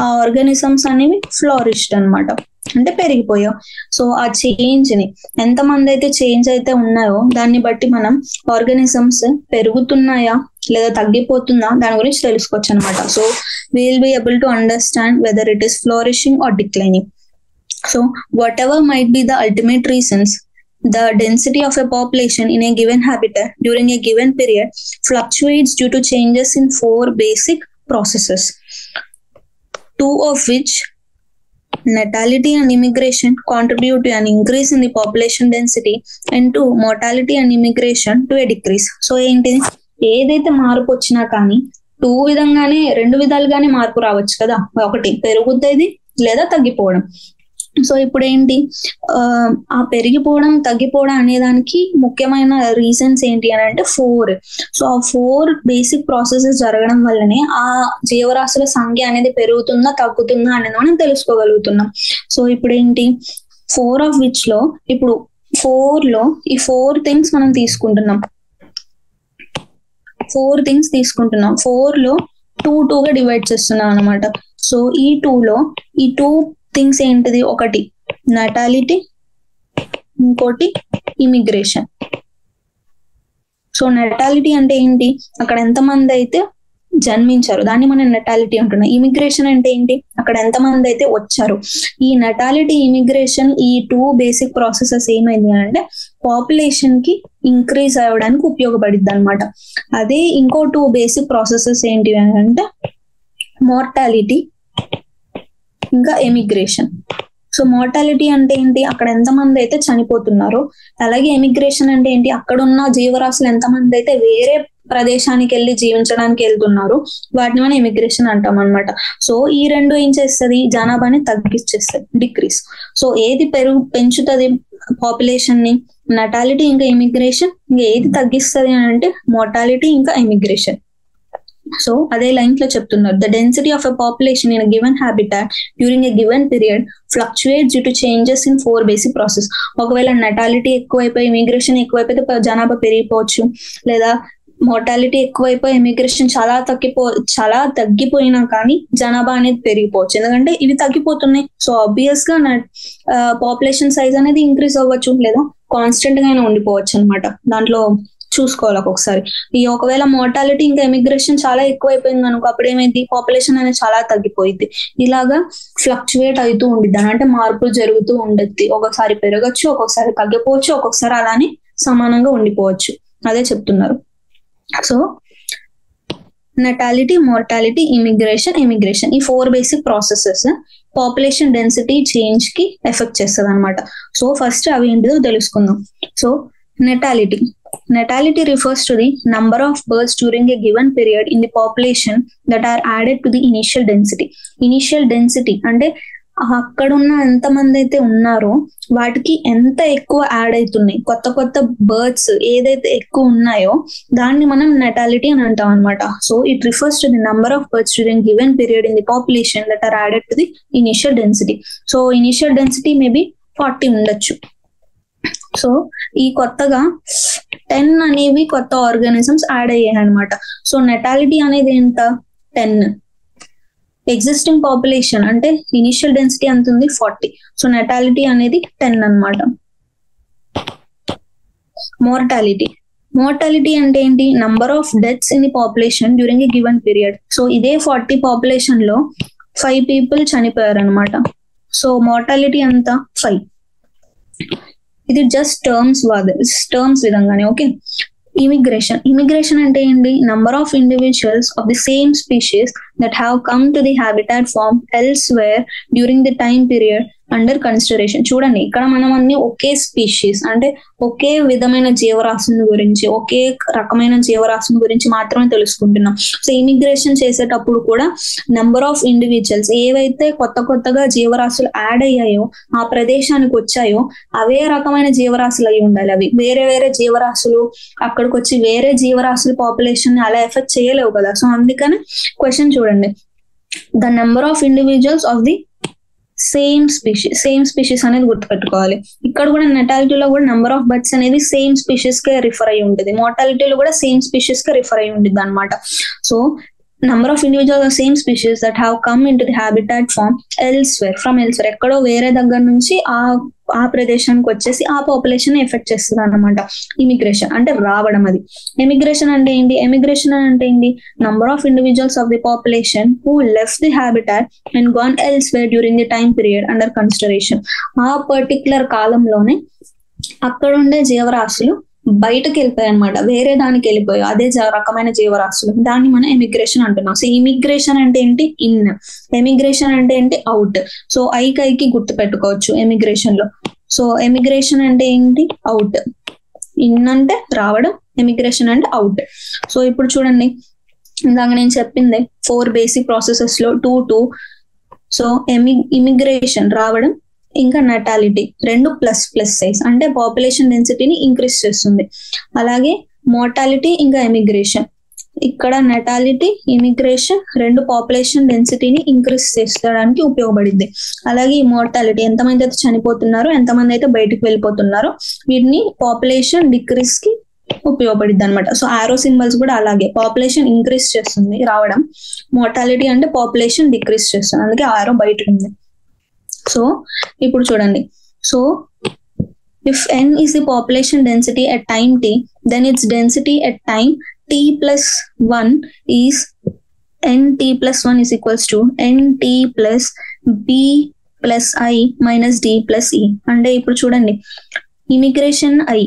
ఆ ఆర్గానిజమ్స్ అనేవి ఫ్లోరిష్డ్ అనమాట, అంటే పెరిగిపోయావు. సో ఆ చేంజ్ ని, ఎంతమంది అయితే చేంజ్ అయితే ఉన్నాయో దాన్ని బట్టి మనం ఆర్గానిజమ్స్ పెరుగుతున్నాయా లేదా తగ్గిపోతుందా దాని గురించి తెలుసుకోవచ్చు అనమాట. So will be able to understand whether it is flourishing or declining. So whatever might be the ultimate reasons, the density of a population in a given habitat during a given period fluctuates due to changes in 4 basic processes, 2 of which, natality and immigration, contribute to an increase in the population density, and 2, mortality and immigration, to a decrease. So ఏంటి, ఏదైతే మార్పు వచ్చినా కానీ 2 విధాలుగానే మార్పు రావచ్చు కదా. ఒకటి పెరుగుతుంది లేదా తగ్గిపోవడం. సో ఇప్పుడు ఏంటి, ఆ పెరిగిపోవడం తగ్గిపోవడం అనే దానికి ముఖ్యమైన రీజన్స్ ఏంటి అని అంటే 4. సో ఆ 4 బేసిక్ ప్రాసెసెస్ జరగడం వల్లనే ఆ జీవరాశుల సంఖ్య అనేది పెరుగుతుందా తగ్గుతుందా అనేది మనం తెలుసుకోగలుగుతున్నాం. సో ఇప్పుడు ఏంటి, 4 of which లో, ఇప్పుడు 4 లో ఈ 4 థింగ్స్ మనం తీసుకుంటున్నాం. 4 లో 2 గా డివైడ్ చేస్తున్నాం అనమాట. సో ఈ 2 లో ఈ 2 థింగ్స్ ఏంటిది, ఒకటి నటాలిటీ, ఇంకోటి ఇమిగ్రేషన్. సో నటాలిటీ అంటే ఏంటి, అక్కడ ఎంతమంది అయితే జన్మించారు దాన్ని మనం నటాలిటీ అంటున్నాం. ఇమిగ్రేషన్ అంటే ఏంటి, అక్కడ ఎంతమంది అయితే వచ్చారు. ఈ నటాలిటీ, ఇమిగ్రేషన్, ఈ 2 బేసిక్ ప్రాసెసెస్ ఏమైంది అంటే పాపులేషన్ కి ఇంక్రీజ్ అవ్వడానికి ఉపయోగపడిద్ది అనమాట. అదే ఇంకో 2 బేసిక్ ప్రాసెసెస్ ఏంటి అంటే మోర్టాలిటీ ఇంకా ఎమిగ్రేషన్. సో మోర్టాలిటీ అంటే ఏంటి, అక్కడ ఎంతమంది అయితే చనిపోతున్నారో. అలాగే ఎమిగ్రేషన్ అంటే ఏంటి, అక్కడ ఉన్న జీవరాశులు ఎంతమంది అయితే వేరే ప్రదేశానికి వెళ్ళి జీవించడానికి వెళ్తున్నారు, వాటిని మనం ఎమిగ్రేషన్ అంటాం అనమాట. సో ఈ 2 ఏం చేస్తుంది, జనాభాని తగ్గించేస్తుంది, డిక్రీస్. సో ఏది పెంచుతుంది పాపులేషన్ ని, నటాలిటీ ఇంకా ఎమిగ్రేషన్. ఇంకా ఏది తగ్గిస్తుంది అని అంటే మోర్టాలిటీ ఇంకా ఎమిగ్రేషన్. సో అదే లైన్స్ లో చెప్తున్నారు, the density of a population in given habitat during a given period fluctuates due to changes in 4 basic process. ఒకవేళ నటాలిటీ ఎక్కువైపోయి ఇమిగ్రేషన్ ఎక్కువైపోతే జనాభా పెరిగిపోవచ్చు, లేదా మోర్టాలిటీ ఎక్కువైపోయి ఎమిగ్రేషన్ చాలా తగ్గిపోయినా కానీ జనాభా అనేది పెరిగిపోవచ్చు, ఎందుకంటే ఇవి తగ్గిపోతున్నాయి. సో ఆబ్వియస్ గా పాపులేషన్ సైజ్ అనేది ఇంక్రీజ్ అవ్వచ్చు, లేదా కాన్స్టెంట్ గానే ఉండిపోవచ్చు అనమాట. దాంట్లో చూసుకోవాలి ఒక్కొక్కసారి. ఈ ఒకవేళ మోర్టాలిటీ ఇంకా ఎమిగ్రేషన్ చాలా ఎక్కువైపోయింది అనుకో, అప్పుడు ఏమైంది, పాపులేషన్ అనేది చాలా తగ్గిపోయింది. ఇలాగా ఫ్లక్చువేట్ అవుతూ ఉండిద్ది, అంటే మార్పులు జరుగుతూ ఉండద్ది. ఒక్కొక్కసారి పెరగచ్చు, ఒక్కొక్కసారి తగ్గిపోవచ్చు, ఒక్కొక్కసారి అలానే సమానంగా ఉండిపోవచ్చు. అదే చెప్తున్నారు. సో నెటాలిటీ, మోర్టాలిటీ, ఎమిగ్రేషన్ ఈ 4 basic processes population density change కి ఎఫెక్ట్ చేస్తుంది అనమాట. సో ఫస్ట్ అవి ఏంటిదో తెలుసుకుందాం. So Natality refers to the number of births during a given period in the population that are added to the initial density. Initial density అంటే అక్కడున్న ఎంతమంది అయితే ఉన్నారో వాటికి ఎంత ఎక్కువ యాడ్ అవుతున్నాయి, కొత్త బర్త్స్ ఏదైతే ఎక్కువ ఉన్నాయో దాన్ని మనం నెటాలిటీ అని అంటాం అనమాట. So it refers to the number of births during given period in the population that are added to the initial density. So initial density maybe 40 ఉండొచ్చు. సో ఈ కొత్తగా 10 అనేవి కొత్త ఆర్గానిజమ్స్ యాడ్ అయ్యాయి అనమాట. సో నెటాలిటీ అనేది ఎంత, 10. ఎగ్జిస్టింగ్ పాపులేషన్ అంటే ఇనిషియల్ డెన్సిటీ ఎంత ఉంది, 40. సో నెటాలిటీ అనేది 10 అనమాట. మోర్టాలిటీ అంటే ఏంటి, number of deaths in the population during a given period. So ఇదే 40 పాపులేషన్ లో 5 people చనిపోయారు అనమాట. సో మోర్టాలిటీ అంతా 5. ఇది జస్ట్ టర్మ్స్ విధంగానే. ఓకే, ఇమిగ్రేషన్ అంటే ఏంటి, number of individuals of the same species that have come to the habitat from elsewhere during the time period under consideration. చూడండి, ఇక్కడ మనం అన్ని ఒకే స్పీషీస్ అంటే ఒకే విధమైన జీవరాశుల గురించి, ఒకే రకమైన జీవరాశుల గురించి మాత్రమే తెలుసుకుంటున్నాం. సో ఇమిగ్రేషన్ చేసేటప్పుడు కూడా నెంబర్ ఆఫ్ ఇండివిజువల్స్ ఏవైతే కొత్తగా జీవరాశులు యాడ్ అయ్యాయో, ఆ ప్రదేశానికి వచ్చాయో అవే రకమైన జీవరాశులు అయి ఉండాలి. అవి వేరే జీవరాశులు అక్కడికి వచ్చి వేరే జీవరాశుల పాపులేషన్ ని అలా ఎఫెక్ట్ చేయలేవు కదా. సో అందుకని క్వశ్చన్ చూడండి, the number of individuals of the same species అనేది గుర్తుపెట్టుకోవాలి. ఇక్కడ కూడా నెటాలిటీలో కూడా నెంబర్ ఆఫ్ బర్డ్స్ అనేది సేమ్ స్పీషీస్ కే రిఫర్ అయి ఉంటుంది, మోర్టాలిటీలో కూడా సేమ్ స్పీషీస్ కే రిఫర్ అయి ఉంటుంది అనమాట. So number of individuals of same species that have come into the habitat from elsewhere ఎక్కడో వేరే దగ్గర నుంచి ఆ ప్రదేశానికి వచ్చేసి ఆ పాపులేషన్ ఎఫెక్ట్ చేస్తుంది అన్నమాట. ఇమిగ్రేషన్ అంటే రావడం. అది ఎమిగ్రేషన్ అంటే ఏంటి, number of individuals of the population who left the habitat and gone elsewhere during the time period under consideration. ఆ పర్టికులర్ కాలంలోనే అక్కడ ఉండే జీవరాశులు బయటకు వెళ్ళిపోయాయి అనమాట, వేరే దానికి వెళ్ళిపోయాయి అదే రకమైన జీవరాశులు. దాన్ని మనం ఎమిగ్రేషన్ అంటున్నాం. సో ఇమిగ్రేషన్ అంటే ఏంటి, ఎమిగ్రేషన్ అంటే ఏంటి, అవుట్. సో ఐకి గుర్తు పెట్టుకోవచ్చు ఎమిగ్రేషన్ లో. సో ఎమిగ్రేషన్ అంటే ఏంటి, అవుట్. ఇన్ అంటే రావడం, ఎమిగ్రేషన్ అంటే అవుట్. సో ఇప్పుడు చూడండి, ఇందాక నేను చెప్పింది 4 బేసిక్ ప్రాసెసెస్ లో 2. సో ఇమిగ్రేషన్ రావడం, ఇంకా నెటాలిటీ 2 ప్లస్ సైజ్ అంటే పాపులేషన్ డెన్సిటీని ఇంక్రీజ్ చేస్తుంది. అలాగే మోర్టాలిటీ ఇంకా ఎమిగ్రేషన్, ఇక్కడ నెటాలిటీ ఇమిగ్రేషన్ 2 పాపులేషన్ డెన్సిటీని ఇంక్రీజ్ చేసడానికి ఉపయోగపడింది. అలాగే ఈ మోర్టాలిటీ ఎంతమంది అయితే చనిపోతున్నారో, ఎంతమంది అయితే బయటకు వెళ్ళిపోతున్నారో వీటిని పాపులేషన్ డిక్రీజ్ కి ఉపయోగపడింది అనమాట. సో ఆరో సింబల్స్ కూడా అలాగే పాపులేషన్ ఇంక్రీజ్ చేస్తుంది రావడం, మోర్టాలిటీ అంటే పాపులేషన్ డిక్రీజ్ చేస్తుంది, అందుకే ఆరో బయట ఉంది. సో ఇప్పుడు చూడండి, so if n is the population density at time t, then its density at time t plus 1 is nt plus 1 is equals to nt plus b plus i minus d plus e. అంటే ఇప్పుడు చూడండి, immigration i,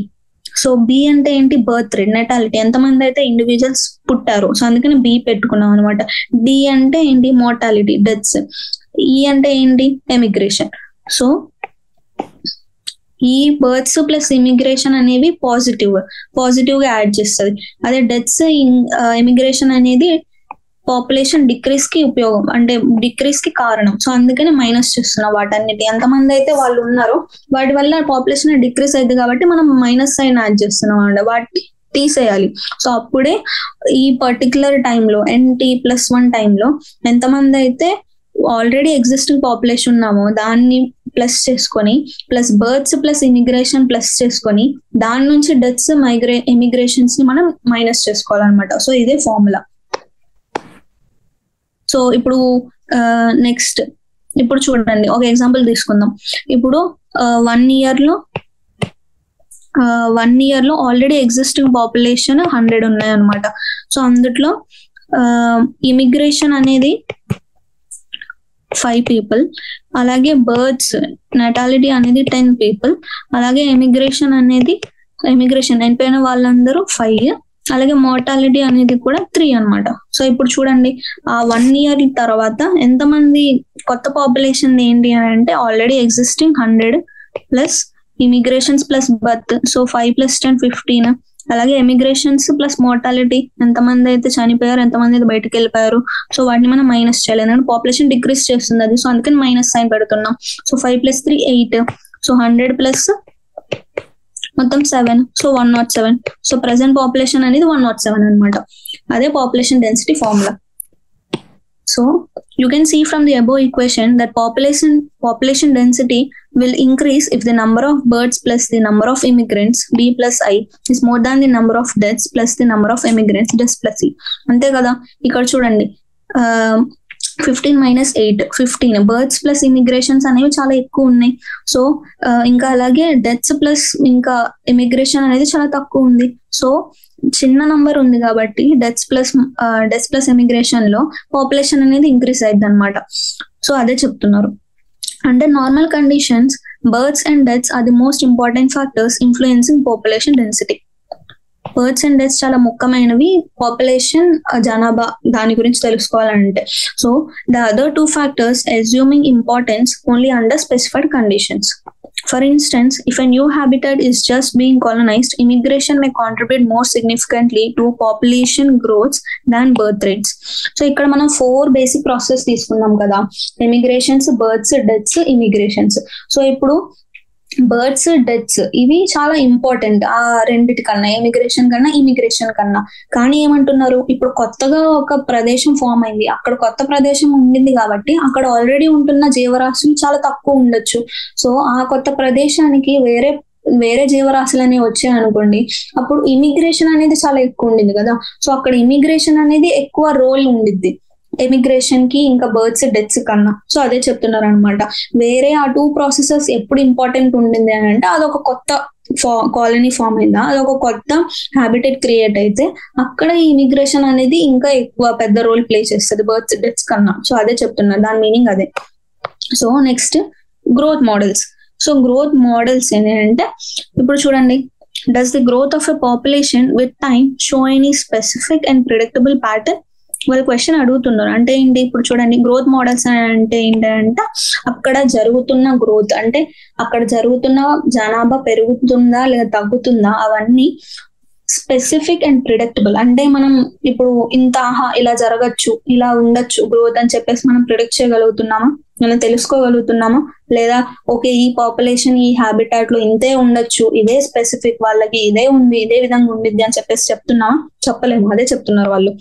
so B అంటే ఏంటి, birth rate, నెటాలిటీ ఎంతమంది అయితే individuals పుట్టారు, so అందుకని B పెట్టుకున్నాం అనమాట. డి అంటే ఏంటి, మోర్టాలిటీ, డెత్స్. ఈ అంటే ఏంటి, ఎమిగ్రేషన్. సో ఈ బర్త్స్ ప్లస్ ఇమిగ్రేషన్ అనేవి పాజిటివ్ గా యాడ్ చేస్తుంది. అదే డెత్స్, ఎమిగ్రేషన్ అనేది పాపులేషన్ డిక్రీస్ కి ఉపయోగం, అంటే డిక్రీస్ కి కారణం. సో అందుకని మైనస్ చేస్తున్నాం వాటన్నిటి. ఎంతమంది అయితే వాళ్ళు ఉన్నారో వాటి వల్ల పాపులేషన్ డిక్రీస్ అయింది కాబట్టి మనం మైనస్ సైన్ యాడ్ చేస్తున్నాం అండి, వాటి తీసేయాలి. సో అప్పుడే ఈ పర్టికులర్ టైంలో NT+1 టైంలో ఎంతమంది అయితే ఆల్రెడీ ఎగ్జిస్టింగ్ పాపులేషన్ ఉన్నామో దాన్ని ప్లస్ చేసుకొని plus births plus immigration plus చేసుకొని దాని నుంచి డెత్స్ ఇమిగ్రేషన్స్ ని మనం మైనస్ చేసుకోవాలన్నమాట. సో ఇదే ఫార్ములా. సో ఇప్పుడు నెక్స్ట్ ఇప్పుడు చూడండి ఒక ఎగ్జాంపుల్ తీసుకుందాం. ఇప్పుడు 1 year లో ఆల్రెడీ ఎగ్జిస్టింగ్ పాపులేషన్ 100 ఉన్నాయి అనమాట. సో అందుట్లో ఇమిగ్రేషన్ అనేది 5 people, అలాగే బర్త్స్ నాటాలిటీ అనేది 10 people, అలాగే ఎమిగ్రేషన్ చనిపోయిన వాళ్ళందరూ 5, అలాగే మోర్టాలిటీ అనేది కూడా 3 అనమాట. సో ఇప్పుడు చూడండి ఆ 1 year తర్వాత ఎంతమంది కొత్త పాపులేషన్ ఏంటి అని అంటే already existing 100 plus immigrations plus birth, so 5 + 10 15, అలాగే ఎమిగ్రేషన్స్ ప్లస్ మోర్టాలిటీ ఎంతమంది అయితే చనిపోయారు, ఎంతమంది అయితే బయటకు వెళ్ళిపోయారు. సో వాటిని మనం మైనస్ చేయాలి, ఎందుకంటే పాపులేషన్ డిక్రీస్ చేస్తుంది అది. సో అందుకని మైనస్ సైన్ పెడుతున్నాం. సో 5 + 3 8, సో 100 ప్లస్ మొత్తం 7, సో 107. సో ప్రెసెంట్ పాపులేషన్ అనేది 107 అనమాట. అదే population density formula. So you can see from the above equation that population density will increase if the number of births plus the number of immigrants B plus I is more than the number of deaths plus the number of immigrants deaths plus E. అంతే కదా. ఇక్కడ చూడండి 15 - 8 15 births plus immigrations అనేవి చాలా ఎక్కువ ఉన్నాయి. So ఇంకా అలాగే డెత్స్ ప్లస్ ఇంకా ఇమిగ్రేషన్ అనేది చాలా తక్కువ ఉంది. సో చిన్న నంబర్ ఉంది కాబట్టి డెత్స్ ప్లస్ ఇమిగ్రేషన్ లో పాపులేషన్ అనేది ఇంక్రీస్ అయింది అనమాట. సో అదే చెప్తున్నారు. Under normal conditions births and deaths are the most important factors influencing population density. Births and deaths చాలా ముఖ్యమైనవి పాపులేషన్ జనాభా దాని గురించి తెలుసుకోవాలంటే. So the other 2 factors assuming importance only under specified conditions. For instance, if a new habitat is just being colonized, immigration may contribute more significantly to population growth than birth rates. So ఇక్కడ మనం 4 basic process తీసుకున్నాం కదా, immigrations, births, deaths, immigrations. So ఇప్పుడు births, deaths ఇవి చాలా important ఆ రెండిటి కన్నా, ఇమిగ్రేషన్ కన్నా. కానీ ఏమంటున్నారు, ఇప్పుడు కొత్తగా ఒక ప్రదేశం ఫామ్ అయింది, అక్కడ కొత్త ప్రదేశం ఉండింది కాబట్టి అక్కడ ఆల్రెడీ ఉంటున్న జీవరాశులు చాలా తక్కువ ఉండొచ్చు. సో ఆ కొత్త ప్రదేశానికి వేరే జీవరాశులు అనేవి వచ్చాయి అనుకోండి, అప్పుడు ఇమిగ్రేషన్ అనేది చాలా ఎక్కువ ఉండింది కదా. సో అక్కడ ఇమిగ్రేషన్ అనేది ఎక్కువ రోల్ ఉండిద్ది ఎమిగ్రేషన్ కి ఇంకా బర్త్స్, డెత్స్ కన్నా. సో అదే చెప్తున్నారు అనమాట. వేరే ఆ 2 processes ఎప్పుడు ఇంపార్టెంట్ ఉండింది అని అంటే అదొక కొత్త కాలనీ ఫామ్ అయిందా, అదొక కొత్త హ్యాబిటేట్ క్రియేట్ అయితే అక్కడ ఈ ఇమిగ్రేషన్ అనేది ఇంకా ఎక్కువ పెద్ద రోల్ ప్లే చేస్తుంది బర్త్స్, డెత్స్ కన్నా. సో అదే చెప్తున్నారు, దాని మీనింగ్ అదే. So next growth models. So growth models ఏంటంటే ఇప్పుడు చూడండి, does the growth of a population with time show any specific and predictable pattern? వాళ్ళు క్వశ్చన్ అడుగుతున్నారు. అంటే ఏంటి, ఇప్పుడు చూడండి గ్రోత్ మోడల్స్ అంటే ఏంటంటే అక్కడ జరుగుతున్న గ్రోత్, అంటే అక్కడ జరుగుతున్న జనాభా పెరుగుతుందా లేదా తగ్గుతుందా, అవన్నీ స్పెసిఫిక్ అండ్ ప్రిడిక్టబుల్. అంటే మనం ఇప్పుడు ఇంత ఇలా జరగచ్చు, ఇలా ఉండొచ్చు గ్రోత్ అని చెప్పేసి మనం ప్రిడిక్ట్ చేయగలుగుతున్నామా, మనం తెలుసుకోగలుగుతున్నామా, లేదా ఓకే ఈ పాపులేషన్ ఈ హ్యాబిటాట్ లో ఇంతే ఉండొచ్చు, ఇదే స్పెసిఫిక్ వాళ్ళకి ఇదే ఉంది, ఇదే విధంగా ఉండిద్ది అని చెప్పేసి చెప్తున్నామా, చెప్పలేము. అదే చెప్తున్నారు వాళ్ళు.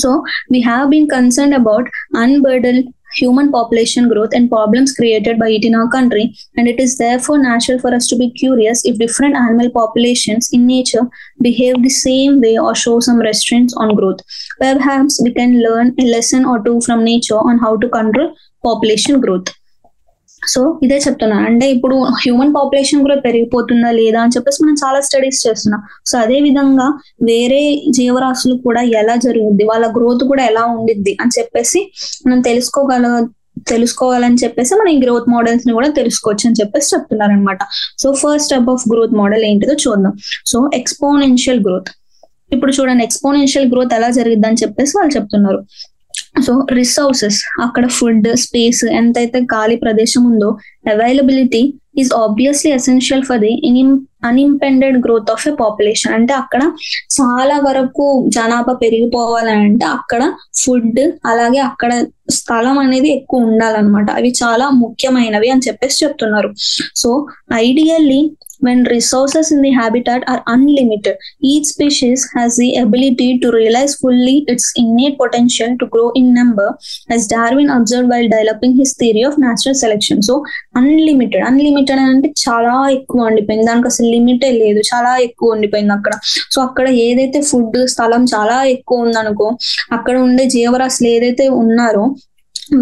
So we have been concerned about unburdened human population growth and problems created by it in our country, and it is therefore natural for us to be curious if different animal populations in nature behave the same way or show some restraints on growth. Perhaps we can learn a lesson or 2 from nature on how to control population growth. So ఇదే చెప్తున్నా, అంటే ఇప్పుడు human population కూడా పెరిగిపోతుందా లేదా అని చెప్పేసి మనం చాలా స్టడీస్ చేస్తున్నాం. సో అదే విధంగా వేరే జీవరాశులు కూడా ఎలా జరుగుద్ది, వాళ్ళ గ్రోత్ కూడా ఎలా ఉండిద్ది అని చెప్పేసి మనం తెలుసుకోవాలని చెప్పేసి మనం ఈ గ్రోత్ మోడల్స్ ని కూడా తెలుసుకోవచ్చు అని చెప్పేసి చెప్తున్నారు అనమాట. So first step of growth model ఏంటిదో చూద్దాం. So exponential growth. ఇప్పుడు చూడండి ఎక్స్పోనెన్షియల్ గ్రోత్ ఎలా జరిగిద్ది అని చెప్పేసి వాళ్ళు చెప్తున్నారు. సో రిసోర్సెస్, అక్కడ ఫుడ్, స్పేస్, ఎంతైతే ఖాళీ ప్రదేశం ఉందో availability is obviously essential for the unimpeded growth of a population. అంటే అక్కడ చాలా వరకు జనాభా పెరిగిపోవాలంటే అక్కడ ఫుడ్ అలాగే అక్కడ స్థలం అనేది ఎక్కువ ఉండాలన్నమాట. అవి చాలా ముఖ్యమైనవి అని చెప్పేసి చెప్తున్నారు. So ideally when resources in the habitat are unlimited. Each species has the ability to realize fully its innate potential to grow in number, as Darwin observed while developing his theory of natural selection. So unlimited అంటే చాలా ఎక్కువ ఉండిపోయింది, దానికి అసలు లిమిటే లేదు, చాలా ఎక్కువ ఉండిపోయింది అక్కడ. సో అక్కడ ఏదైతే ఫుడ్ స్థలం చాలా ఎక్కువ ఉందనుకో, అక్కడ ఉండే జీవరాశులు ఏదైతే ఉన్నారో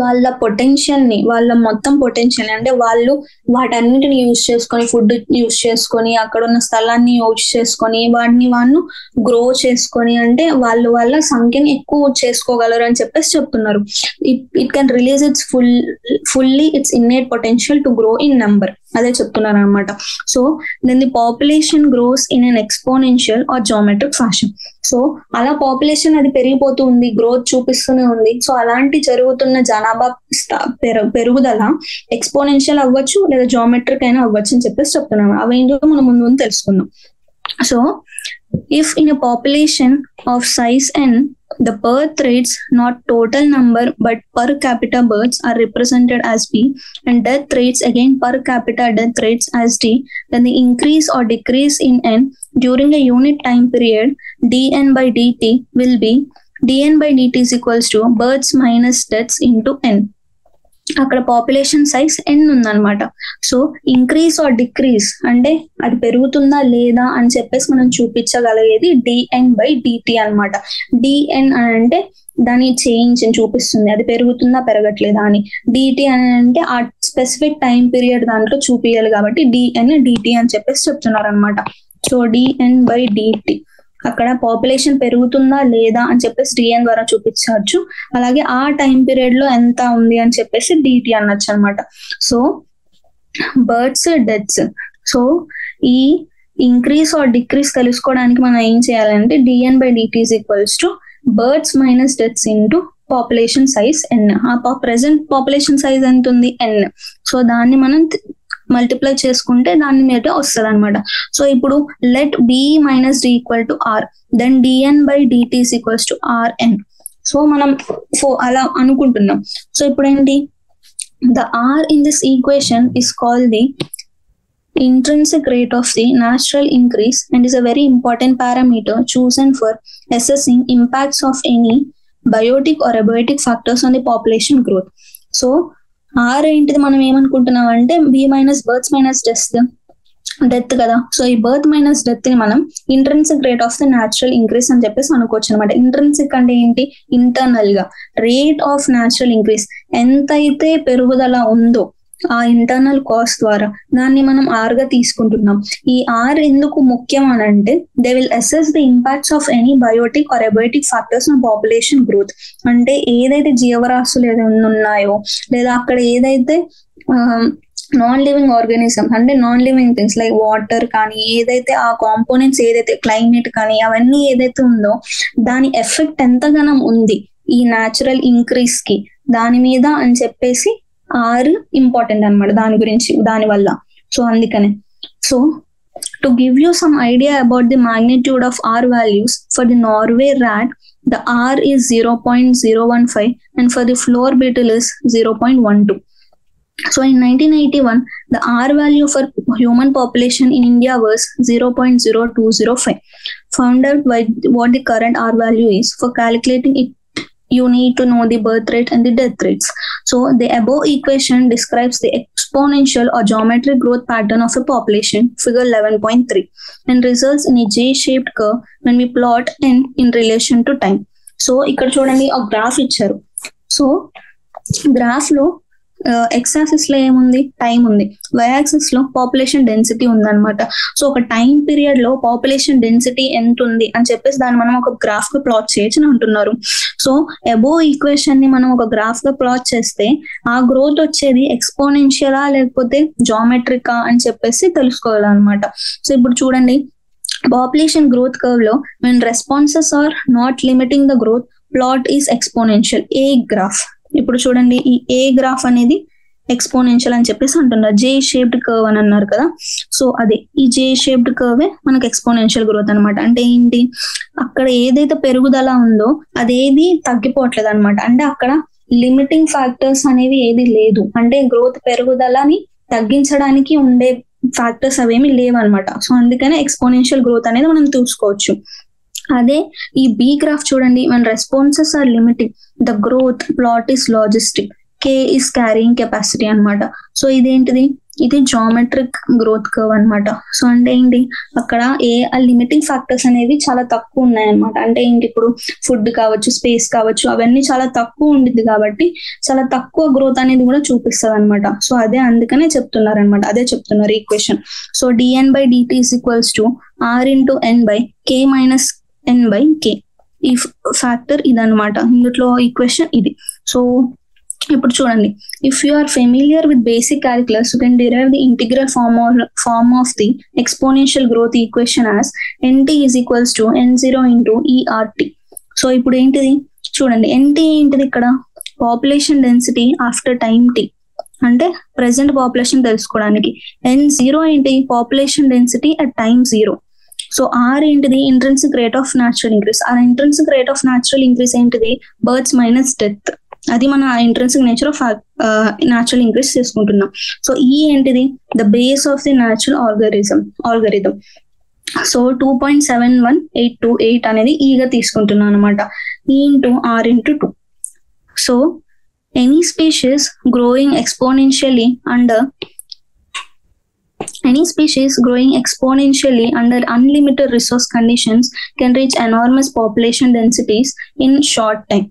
వాళ్ళ పొటెన్షియల్ ని, వాళ్ళ మొత్తం పొటెన్షియల్ అంటే వాళ్ళు వాటన్నిటిని యూజ్ చేసుకొని, ఫుడ్ యూజ్ చేసుకొని, అక్కడ ఉన్న స్థలాన్ని యూజ్ చేసుకొని, వాటిని వాళ్ళు గ్రో చేసుకొని, అంటే వాళ్ళ సంఖ్యని ఎక్కువ చేసుకోగలరు అని చెప్పేసి చెప్తున్నారు. It can release its fully its innate potential to grow in number, అదే చెప్తున్నారు అనమాట. So then the population grows in an exponential or geometric fashion. So అలా పాపులేషన్ అది పెరిగిపోతూ ఉంది, గ్రోత్ చూపిస్తూనే ఉంది. సో అలాంటి జరుగుతున్న జనాభా పెరుగుదల ఎక్స్పోనెన్షియల్ అవ్వచ్చు లేదా జామెట్రిక్ అయినా అవ్వచ్చు అని చెప్పేసి చెప్తున్నాం. అవేంటో మనం ముందు తెలుసుకుందాం. So if in a population of size n, the birth rates, not total number but per capita births, are represented as b, and death rates again per capita death rates as d, then the increase or decrease in n during a unit time period dn by dt will be dn by dt is equals to births minus deaths into n. అక్కడ population size n ఉందన్నమాట. So increase or decrease అంటే అది పెరుగుతుందా లేదా అని చెప్పేసి మనం చూపించగలిగేది dn by dt అనమాట. dn అని అంటే దాని చేంజ్ చూపిస్తుంది, అది పెరుగుతుందా పెరగట్లేదా అని. dt అని అంటే ఆ స్పెసిఫిక్ టైం పీరియడ్ దాంట్లో చూపించాలి కాబట్టి dn dt అని చెప్పేసి చెప్తున్నారు అనమాట. సో dn by dt అక్కడ పాపులేషన్ పెరుగుతుందా లేదా అని చెప్పేసి డిఎన్ ద్వారా చూపించవచ్చు, అలాగే ఆ టైం పీరియడ్ లో ఎంత ఉంది అని చెప్పేసి డిటి అనొచ్చు అనమాట. సో బర్డ్స్ డెత్స్, సో ఈ ఇంక్రీస్ ఆర్ డిక్రీస్ తెలుసుకోవడానికి మనం ఏం చేయాలంటే DN by DT is equals to births minus deaths into population size N. ఆ ప్రెసెంట్ పాపులేషన్ సైజ్ ఎంత ఉంది ఎన్, సో దాన్ని మనం మల్టిప్లై చేసుకుంటే దాని మీద వస్తుంది అనమాట. సో ఇప్పుడు let B minus D equal to R, then DN by DT is equals to RN. So మనం అలా అనుకుంటున్నాం. సో ఇప్పుడు ఏంటి, the R in this equation is called the intrinsic rate of the natural increase and is a very important parameter chosen for assessing impacts of any biotic or abiotic factors on the population growth. So r ఏంటిది, మనం ఏమనుకుంటున్నాం అంటే b minus births minus death కదా. So ఈ birth minus death ని మనం intrinsic rate of the natural increase అని చెప్పేసి అనుకోవచ్చు అనమాట. ఇంట్రెన్సిక్ అంటే ఏంటి, ఇంటర్నల్ గా రేట్ ఆఫ్ న్యాచురల్ ఇంక్రీస్ ఎంతైతే పెరుగుదల ఉందో ఆ ఇంటర్నల్ కాస్ట్ ద్వారా దాన్ని మనం ఆర్ గా తీసుకుంటున్నాం. ఈ ఆర్ ఎందుకు ముఖ్యం అని అంటే they will assess the impacts of any biotic or abiotic factors on population growth. అంటే ఏదైతే జీవరాశులు ఏదైనా ఉన్నాయో లేదా అక్కడ ఏదైతే నాన్ లివింగ్ ఆర్గానిజం అంటే non living things like water కానీ ఏదైతే ఆ కాంపోనెంట్స్ ఏదైతే క్లైమేట్ కానీ అవన్నీ ఏదైతే ఉందో దాని ఎఫెక్ట్ ఎంతగానో ఉంది ఈ న్యాచురల్ ఇంక్రీస్ కి దాని మీద అని చెప్పేసి ఆర్ ఇంపార్టెంట్ అనమాట దాని గురించి, దాని వల్ల. సో అందుకనే so to give you some idea about the magnitude of R values for the Norway rat, the R is 0.015 and for the floor beetle is 0.12. So in 1981, the R value for human population in India was 0.0205. Found out what the current R value is. For calculating it, you need to know the birth rate and the death rates. So the above equation describes the exponential or geometric growth pattern of a population, figure 11.3, and results in a J-shaped curve when we plot n in relation to time. So ఇక్కడ చూడండి ఒక graph ఇచ్చారు. So graph లో X axis లో ఏముంది, time ఉంది, why axis లో population density ఉందన్నమాట. సో ఒక టైం పీరియడ్ లో పాపులేషన్ డెన్సిటీ ఎంత ఉంది అని చెప్పేసి దాన్ని మనం ఒక గ్రాఫ్ గా ప్లాట్ చేయొచ్చు అని అంటున్నారు. సో అబో ఈక్వేషన్ ని మనం ఒక గ్రాఫ్ గా ప్లాట్ చేస్తే ఆ గ్రోత్ వచ్చేది ఎక్స్పోనెన్షియలా లేకపోతే జామెట్రికా అని చెప్పేసి తెలుసుకోవాలన్నమాట. సో ఇప్పుడు చూడండి, పాపులేషన్ గ్రోత్ కర్వ్ లో when responses are not limiting the growth, plot is exponential, A graph. ఇప్పుడు చూడండి ఈ ఏ గ్రాఫ్ అనేది ఎక్స్పోనెన్షియల్ అని చెప్పేసి అంటున్నారు. జే షేప్డ్ కర్వ్ అని అన్నారు కదా, సో అదే ఈ జే షేప్డ్ కర్వే మనకు ఎక్స్పోనెన్షియల్ గ్రోత్ అనమాట. అంటే ఏంటి, అక్కడ ఏదైతే పెరుగుదల ఉందో అదేది తగ్గిపోవట్లేదు అనమాట. అంటే అక్కడ లిమిటింగ్ ఫ్యాక్టర్స్ అనేవి ఏది లేదు. అంటే గ్రోత్ పెరుగుదలని తగ్గించడానికి ఉండే ఫ్యాక్టర్స్ అవేమి లేవన్నమాట. సో అందుకనే ఎక్స్పోనెన్షియల్ గ్రోత్ అనేది మనం చూసుకోవచ్చు. అదే ఈ బి గ్రాఫ్ చూడండి, మన responses are limiting, the growth plot is logistic, k is carrying capacity అనమాట. సో ఇదేంటిది, ఇది జామెట్రిక్ గ్రోత్ కర్వ్ అనమాట. సో అంటే ఏంటి, అక్కడ ఆ లిమిటింగ్ ఫ్యాక్టర్స్ అనేవి చాలా తక్కువ ఉన్నాయన్నమాట. అంటే ఏంటి, ఇప్పుడు ఫుడ్ కావచ్చు, స్పేస్ కావచ్చు, అవన్నీ చాలా తక్కువ ఉండిద్ది కాబట్టి చాలా తక్కువ గ్రోత్ అనేది కూడా చూపిస్తుంది అనమాట. సో అదే అందుకనే చెప్తున్నారు అనమాట, అదే చెప్తున్నారు equation. So dn by dt is equals to r into n by k minus n by k. ఈ ఫ్యాక్టర్ ఇదనమాట, ఇందులో ఈక్వేషన్ ఇది. సో ఇప్పుడు చూడండి, if you are familiar with basic calculus you can derive the integral form of the exponential growth equation as nt is equals to n0 into ERT. So ఇప్పుడు ఏంటిది చూడండి, nt ఏంటిది ఇక్కడ, population density after time t, అంటే present population తెలుసుకోవడానికి. n0 ఏంటి, population density at time 0. So r ఏంటిది, intrinsic rate of natural increase. ఆ intrinsic rate of natural increase ఏంటిది, బర్త్స్ మైనస్ డెత్. అది మన intrinsic nature of natural increase చేసుకుంటున్నాం. So ఈ ఏంటిది, the base of the natural algorithm. So 2.71828 అనేది ఈగా తీసుకుంటున్నాం అనమాట, ఈ into r into 2. So any species growing exponentially under unlimited resource conditions can reach enormous population densities in short time.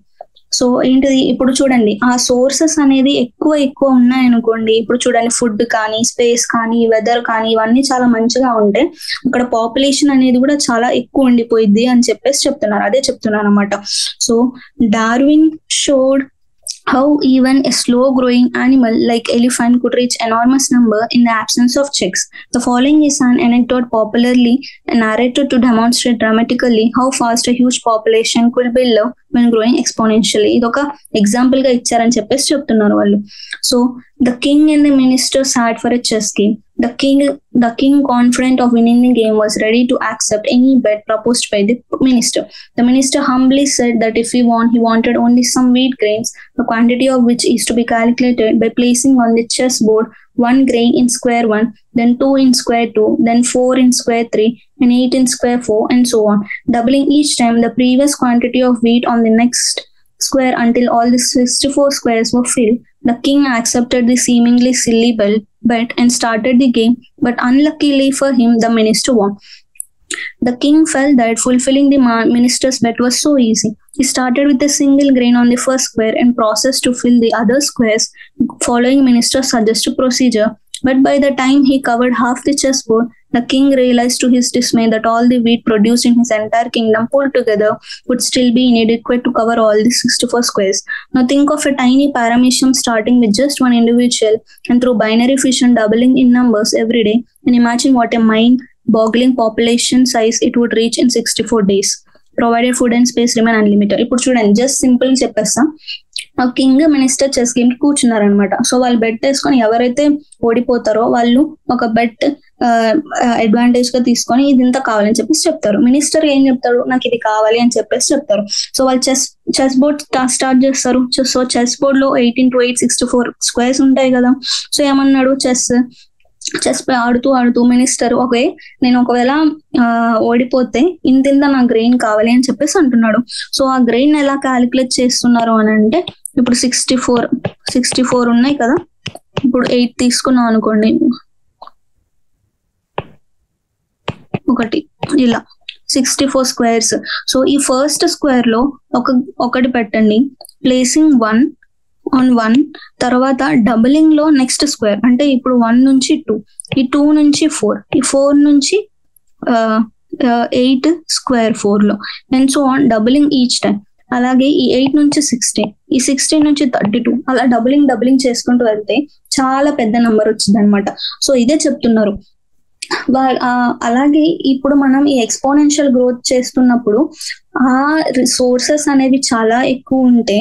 So ఏంటిది, ఇప్పుడు చూడండి ఆ సోర్సెస్ అనేది ఎక్కువ ఉన్నాయనుకోండి, ఇప్పుడు చూడండి ఫుడ్ కానీ, స్పేస్ కానీ, వెదర్ కానీ, ఇవన్నీ చాలా మంచిగా ఉంటే అక్కడ పాపులేషన్ అనేది కూడా చాలా ఎక్కువ ఉండిపోయింది అని చెప్తున్నారు, అదే చెప్తున్నారు అనమాట. So Darwin showed how even a slow growing animal like elephant could reach enormous number in the absence of checks. The following is an anecdote popularly narrated to demonstrate dramatically how fast a huge population could build up when growing exponentially. ఇది ఒక example గా ఇచ్చారని చెప్తున్నారు వాళ్ళు. So the king and the minister sat for a chess game. The king confident of winning the game was ready to accept any bet proposed by the minister. The minister humbly said that if he wanted only some wheat grains, the quantity of which is to be calculated by placing on the chessboard 1 grain in square 1, then 2 in square 2, then 4 in square 3, and 8 in square 4, and so on, doubling each time the previous quantity of wheat on the next square until all the 64 squares were filled. The king accepted the seemingly silly bet and started the game, but unluckily for him, the minister won. The king felt that fulfilling the minister's bet was so easy. He started with a single grain on the first square and processed to fill the other squares, following minister's suggested procedure. But by the time he covered half the chessboard, the king realized to his dismay that all the wheat produced in his entire kingdom pulled together would still be inadequate to cover all the 64 squares. Now think of a tiny paramecium starting with just one individual and through binary fission doubling in numbers every day, and imagine what a mind-boggling population size it would reach in 64 days, provided food and space remain unlimited. ఇప్పుడు చూడండి, just simple చెప్పేస్తాం. ఆ king minister chess game కి కూర్చున్నారు అనమాట. So వాళ్ళు bet వేసుకొని ఎవరైతే ఓడిపోతారో వాళ్ళు ఒక బెట్ అడ్వాంటేజ్ గా తీసుకొని ఇది ఇంత కావాలని చెప్తారు. మినిస్టర్ ఏం చెప్తాడు, నాకు ఇది కావాలి అని చెప్తారు. సో వాళ్ళు చెస్ బోర్డ్ స్టార్ట్ చేస్తారు. సో చెస్ బోర్డ్ లో 18 to 8 64 స్క్వేర్స్ ఉంటాయి కదా. సో ఏమన్నాడు, చెస్ ఆడుతూ మినిస్టర్ నేను ఒకవేళ ఓడిపోతే ఇంత నా గ్రెయిన్ కావాలి అని అంటున్నాడు. సో ఆ గ్రెయిన్ ఎలా క్యాలిక్యులేట్ చేస్తున్నారు అని అంటే, ఇప్పుడు 64 ఉన్నాయి కదా, ఇప్పుడు 8 తీసుకున్నాం అనుకోండి, ఒకటి ఇలా 64 స్క్వేర్స్. సో ఈ ఫస్ట్ స్క్వేర్ లో ఒకటి పెట్టండి, ప్లేసింగ్ 1 on 1, తర్వాత డబులింగ్ లో నెక్స్ట్ స్క్వేర్, అంటే ఇప్పుడు 1 నుంచి 2, ఈ 2 నుంచి 4, ఈ 4 నుంచి 8 స్క్వేర్ 4 లో, and so on doubling each time. అలాగే ఈ 8 నుంచి 16, ఈ 16 నుంచి 32, అలా డబులింగ్ చేసుకుంటూ వెళ్తే చాలా పెద్ద నంబర్ వచ్చింది అనమాట. సో ఇదే చెప్తున్నారు. అలాగే ఇప్పుడు మనం ఈ ఎక్స్పోనెన్షియల్ గ్రోత్ చేస్తున్నప్పుడు ఆ రిసోర్సెస్ అనేవి చాలా ఎక్కువ ఉంటే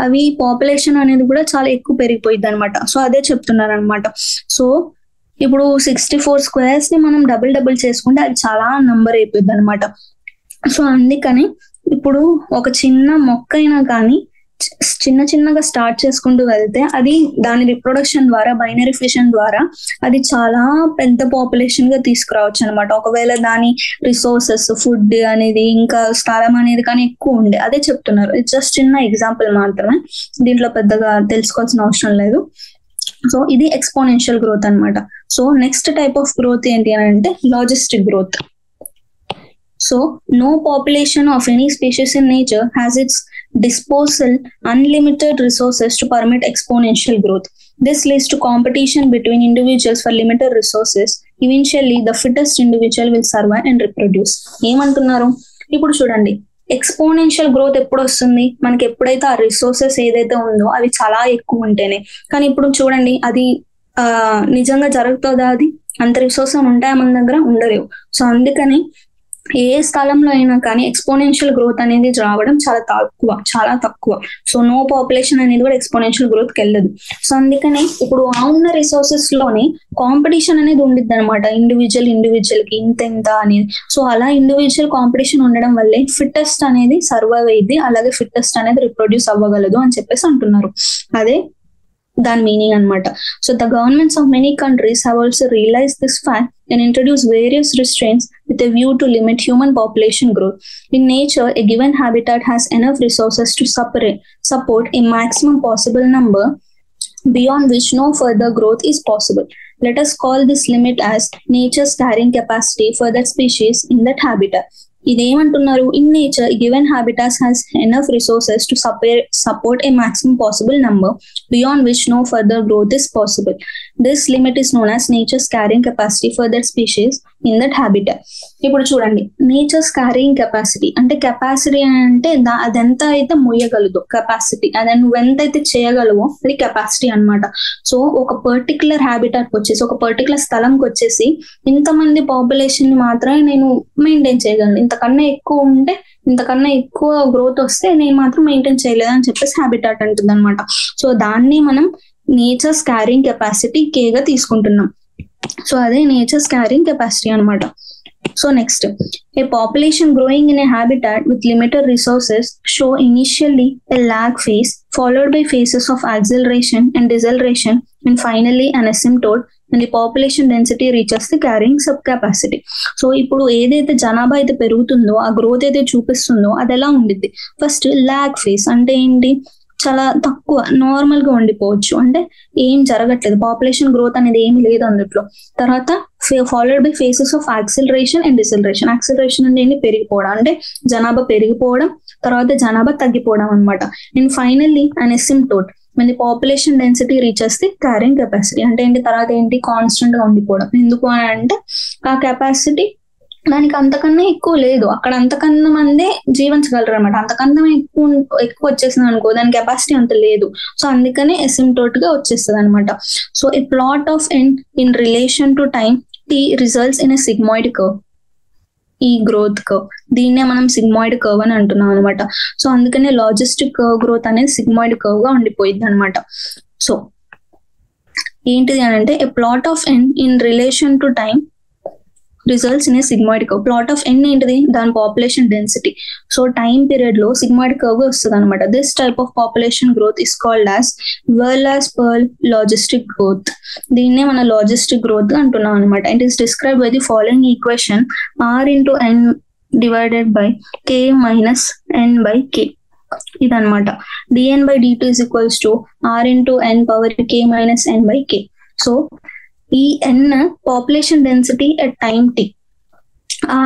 అవి పాపులేషన్ అనేది కూడా చాలా ఎక్కువ పెరిగిపోయింది అనమాట. సో అదే చెప్తున్నారు అనమాట. సో ఇప్పుడు 64 స్క్వేర్స్ ని మనం డబుల్ చేసుకుంటే అది చాలా నంబర్ అయిపోయింది అనమాట. సో అందుకని ఇప్పుడు ఒక చిన్న మొక్క అయినా కానీ చిన్న చిన్నగా స్టార్ట్ చేసుకుంటూ వెళ్తే అది దాని రిప్రొడక్షన్ ద్వారా బైనరీ ఫిషన్ ద్వారా అది చాలా పెద్ద పాపులేషన్ గా తీసుకురావచ్చు అనమాట. ఒకవేళ దాని రిసోర్సెస్ ఫుడ్ అనేది ఇంకా స్థలం అనేది కానీ ఎక్కువ ఉండే, అదే చెప్తున్నారు. ఇది జస్ట్ చిన్న ఎగ్జాంపుల్ మాత్రమే, దీంట్లో పెద్దగా తెలుసుకోవాల్సిన అవసరం లేదు. సో ఇది ఎక్స్పోనెన్షియల్ గ్రోత్ అనమాట. So next type of growth ఏంటి అని అంటే logistic growth. So, no population of any species in nature has its disposal unlimited resources to permit exponential growth. This leads to competition between individuals for limited resources. Eventually, the fittest individual will survive and reproduce. ఏమంటున్నారు ఇప్పుడు చూడండి, exponential growth ఎప్పుడు వస్తుంది మనకి? ఎప్పుడైతే ఆ resources ఏదైతే ఉందో అవి చాలా ఎక్కువ ఉంటేనే. కానీ ఇప్పుడు చూడండి, అది నిజంగా జరుగుతుందా? అది అంత రిసోర్సెస్ ఉంటాయా మన దగ్గర? ఉండలేవు. సో అందుకని ఏ స్థలంలో అయినా కానీ ఎక్స్పోనెన్షియల్ గ్రోత్ అనేది రావడం చాలా తక్కువ. సో నో పాపులేషన్ అనేది కూడా ఎక్స్పోనెన్షియల్ గ్రోత్ కి వెళ్ళదు. సో అందుకనే ఇప్పుడు ఉన్న రిసోర్సెస్ లోనే కాంపిటీషన్ అనేది ఉండిద్ది అనమాట, ఇండివిజువల్ కి ఇంత అనేది. సో అలా ఇండివిజువల్ కాంపిటీషన్ ఉండడం వల్లే ఫిట్టెస్ట్ అనేది సర్వైవ్ అయ్యింది, అలాగే ఫిట్టెస్ట్ అనేది రిప్రొడ్యూస్ అవ్వగలదు అని చెప్పేసి అంటున్నారు. అదే దాని మీనింగ్ అనమాట. So the governments of many countries have also realize this fact and introduce various restraints with a view to limit human population growth. In nature, a given habitat has enough resources to support a maximum possible number beyond which no further growth is possible. Let us call this limit as nature's carrying capacity for that species in that habitat. ఇదేమంటున్నారు, in nature given habitats has enough resources to support a maximum possible number beyond which no further growth is possible. This limit is known as nature's carrying capacity for that species in that habitat. ఇప్పుడు చూడండి, nature's carrying capacity అంటే capacity అంటే అదెంత అయితే మొయ్యగలదు capacity, అదే నువ్వు ఎంతైతే చేయగలవో అది కెపాసిటీ అనమాట. సో ఒక పర్టికులర్ హ్యాబిటాట్ వచ్చేసి, ఒక పర్టికులర్ స్థలంకి వచ్చేసి ఇంతమంది పాపులేషన్ ని మాత్రమే నేను మెయింటైన్ చేయగలను, ఇంతకన్నా ఎక్కువ ఉంటే, ఇంతకన్నా ఎక్కువ గ్రోత్ వస్తే నేను మాత్రం మెయింటైన్ చేయలేదు అని చెప్పేసి హ్యాబిటాట్ అంటుంది అనమాట. సో దాన్ని మనం నేచర్స్ క్యారింగ్ కెపాసిటీ కేగా తీసుకుంటున్నాం. సో అదే నేచర్స్ క్యారింగ్ కెపాసిటీ అనమాట. So next, a population growing in a habitat with limited resources show initially a lag phase followed by phases of acceleration and deceleration and finally an asymptote and the population density reaches the carrying subcapacity. So ఇప్పుడు ఏదైతే జనాభా అయితే పెరుగుతుందో, ఆ growth అయితే చూపిస్తుందో అది ఎలా ఉండిద్ది? ఫస్ట్ లాగ్ ఫేజ్ అంటే ఏంటి? చాలా తక్కువ నార్మల్ గా ఉండిపోవచ్చు, అంటే ఏం జరగట్లేదు, పాపులేషన్ గ్రోత్ అనేది ఏమి లేదు అందులో. తర్వాత followed by phases of acceleration and deceleration. Acceleration అంటే ఏంటి? పెరిగిపోవడం, అంటే జనాభా పెరిగిపోవడం, తర్వాత జనాభా తగ్గిపోవడం అనమాట. And finally an asymptote when the population density reaches the carrying capacity. అంటే ఏంటి? తర్వాత ఏంటి? కాన్స్టెంట్ గా ఉండిపోవడం. ఎందుకు అని అంటే ఆ కెపాసిటీ దానికి అంతకన్నా ఎక్కువ లేదు, అక్కడ అంతకన్నా మందే జీవించగలరు అనమాట. అంతకన్నా ఎక్కువ వచ్చేసింది అనుకో, దాని కెపాసిటీ అంత లేదు. సో అందుకనే అసిమ్ప్టోట్ గా వచ్చేస్తుంది అనమాట. So a plot of N in relation to time T results in a sigmoid curve. ఈ గ్రోత్ కర్వ్, దీన్నే మనం సిగ్మాయిడ్ కర్వ్ అని అంటున్నాం అనమాట. సో అందుకనే లాజిస్టిక్ కర్వ్ గ్రోత్ అనేది సిగ్మాయిడ్ కర్వ్ గా ఉండిపోయింది అనమాట. సో ఏంటిది అని అంటే a plot of N in relation to time results in a sigmoid curve. Plot of N ఏంటిది? దాని population density. So time period లో సిగ్మాయిడ్ కర్వ్ వస్తుంది అనమాట. This type of population growth is called as Verhulst Pearl logistic growth. దీన్నే మన logistic growth అంటున్నాం అనమాట. It is describe by the following equation: R/N divided by K minus N by K. ఇదనమాట. dN/dt is equals to R/N power K minus N by K. So ఈ N population density at time T,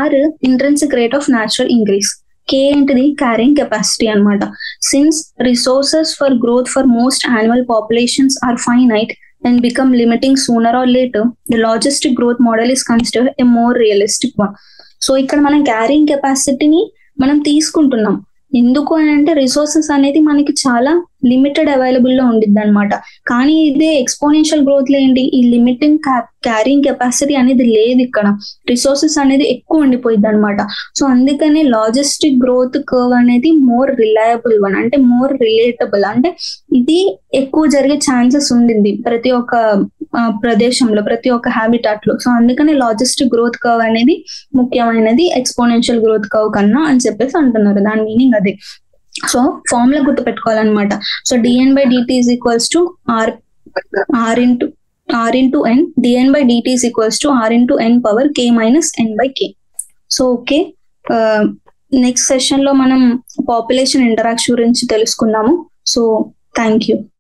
R intrinsic rate of natural increase, K ఏంటిది? Carrying capacity అనమాట. Since resources for growth for most annual populations are finite and become limiting sooner or later, the logistic growth model is considered a more realistic one. So ఇక్కడ మనం carrying కెపాసిటీని మనం తీసుకుంటున్నాం. ఎందుకు అని అంటే రిసోర్సెస్ అనేది మనకి చాలా లిమిటెడ్ అవైలబుల్ లో ఉండిద్ది అనమాట. కానీ ఇదే ఎక్స్పోనెన్షియల్ గ్రోత్ లో ఏంటి? ఈ లిమిటింగ్ క్యారింగ్ కెపాసిటీ అనేది లేదు, ఇక్కడ రిసోర్సెస్ అనేది ఎక్కువ ఉండిపోయింది అనమాట. సో అందుకనే లాజిస్టిక్ గ్రోత్ కర్వ్ అనేది మోర్ రిలయబుల్ వన్, అంటే మోర్ రిలేటబుల్, అంటే ఇది ఎక్కువ జరిగే ఛాన్సెస్ ఉండింది ప్రతి ఒక్క ప్రదేశంలో, ప్రతి ఒక్క హ్యాబిటాట్ లో. సో అందుకని లాజిస్టిక్ గ్రోత్ కర్వ్ అనేది ముఖ్యమైనది ఎక్స్పోనెన్షియల్ గ్రోత్ కర్వ్ కన్నా అని చెప్పేసి అంటున్నారు. దాని మీనింగ్ అదే. సో ఫార్ములా గుర్తు పెట్టుకోవాలన్నమాట. So dn by dt is equals to r into n. dn by dt is equals to r into n power k minus n by k. So okay, next session లో మనం population interaction గురించి తెలుసుకుందాము. So thank you.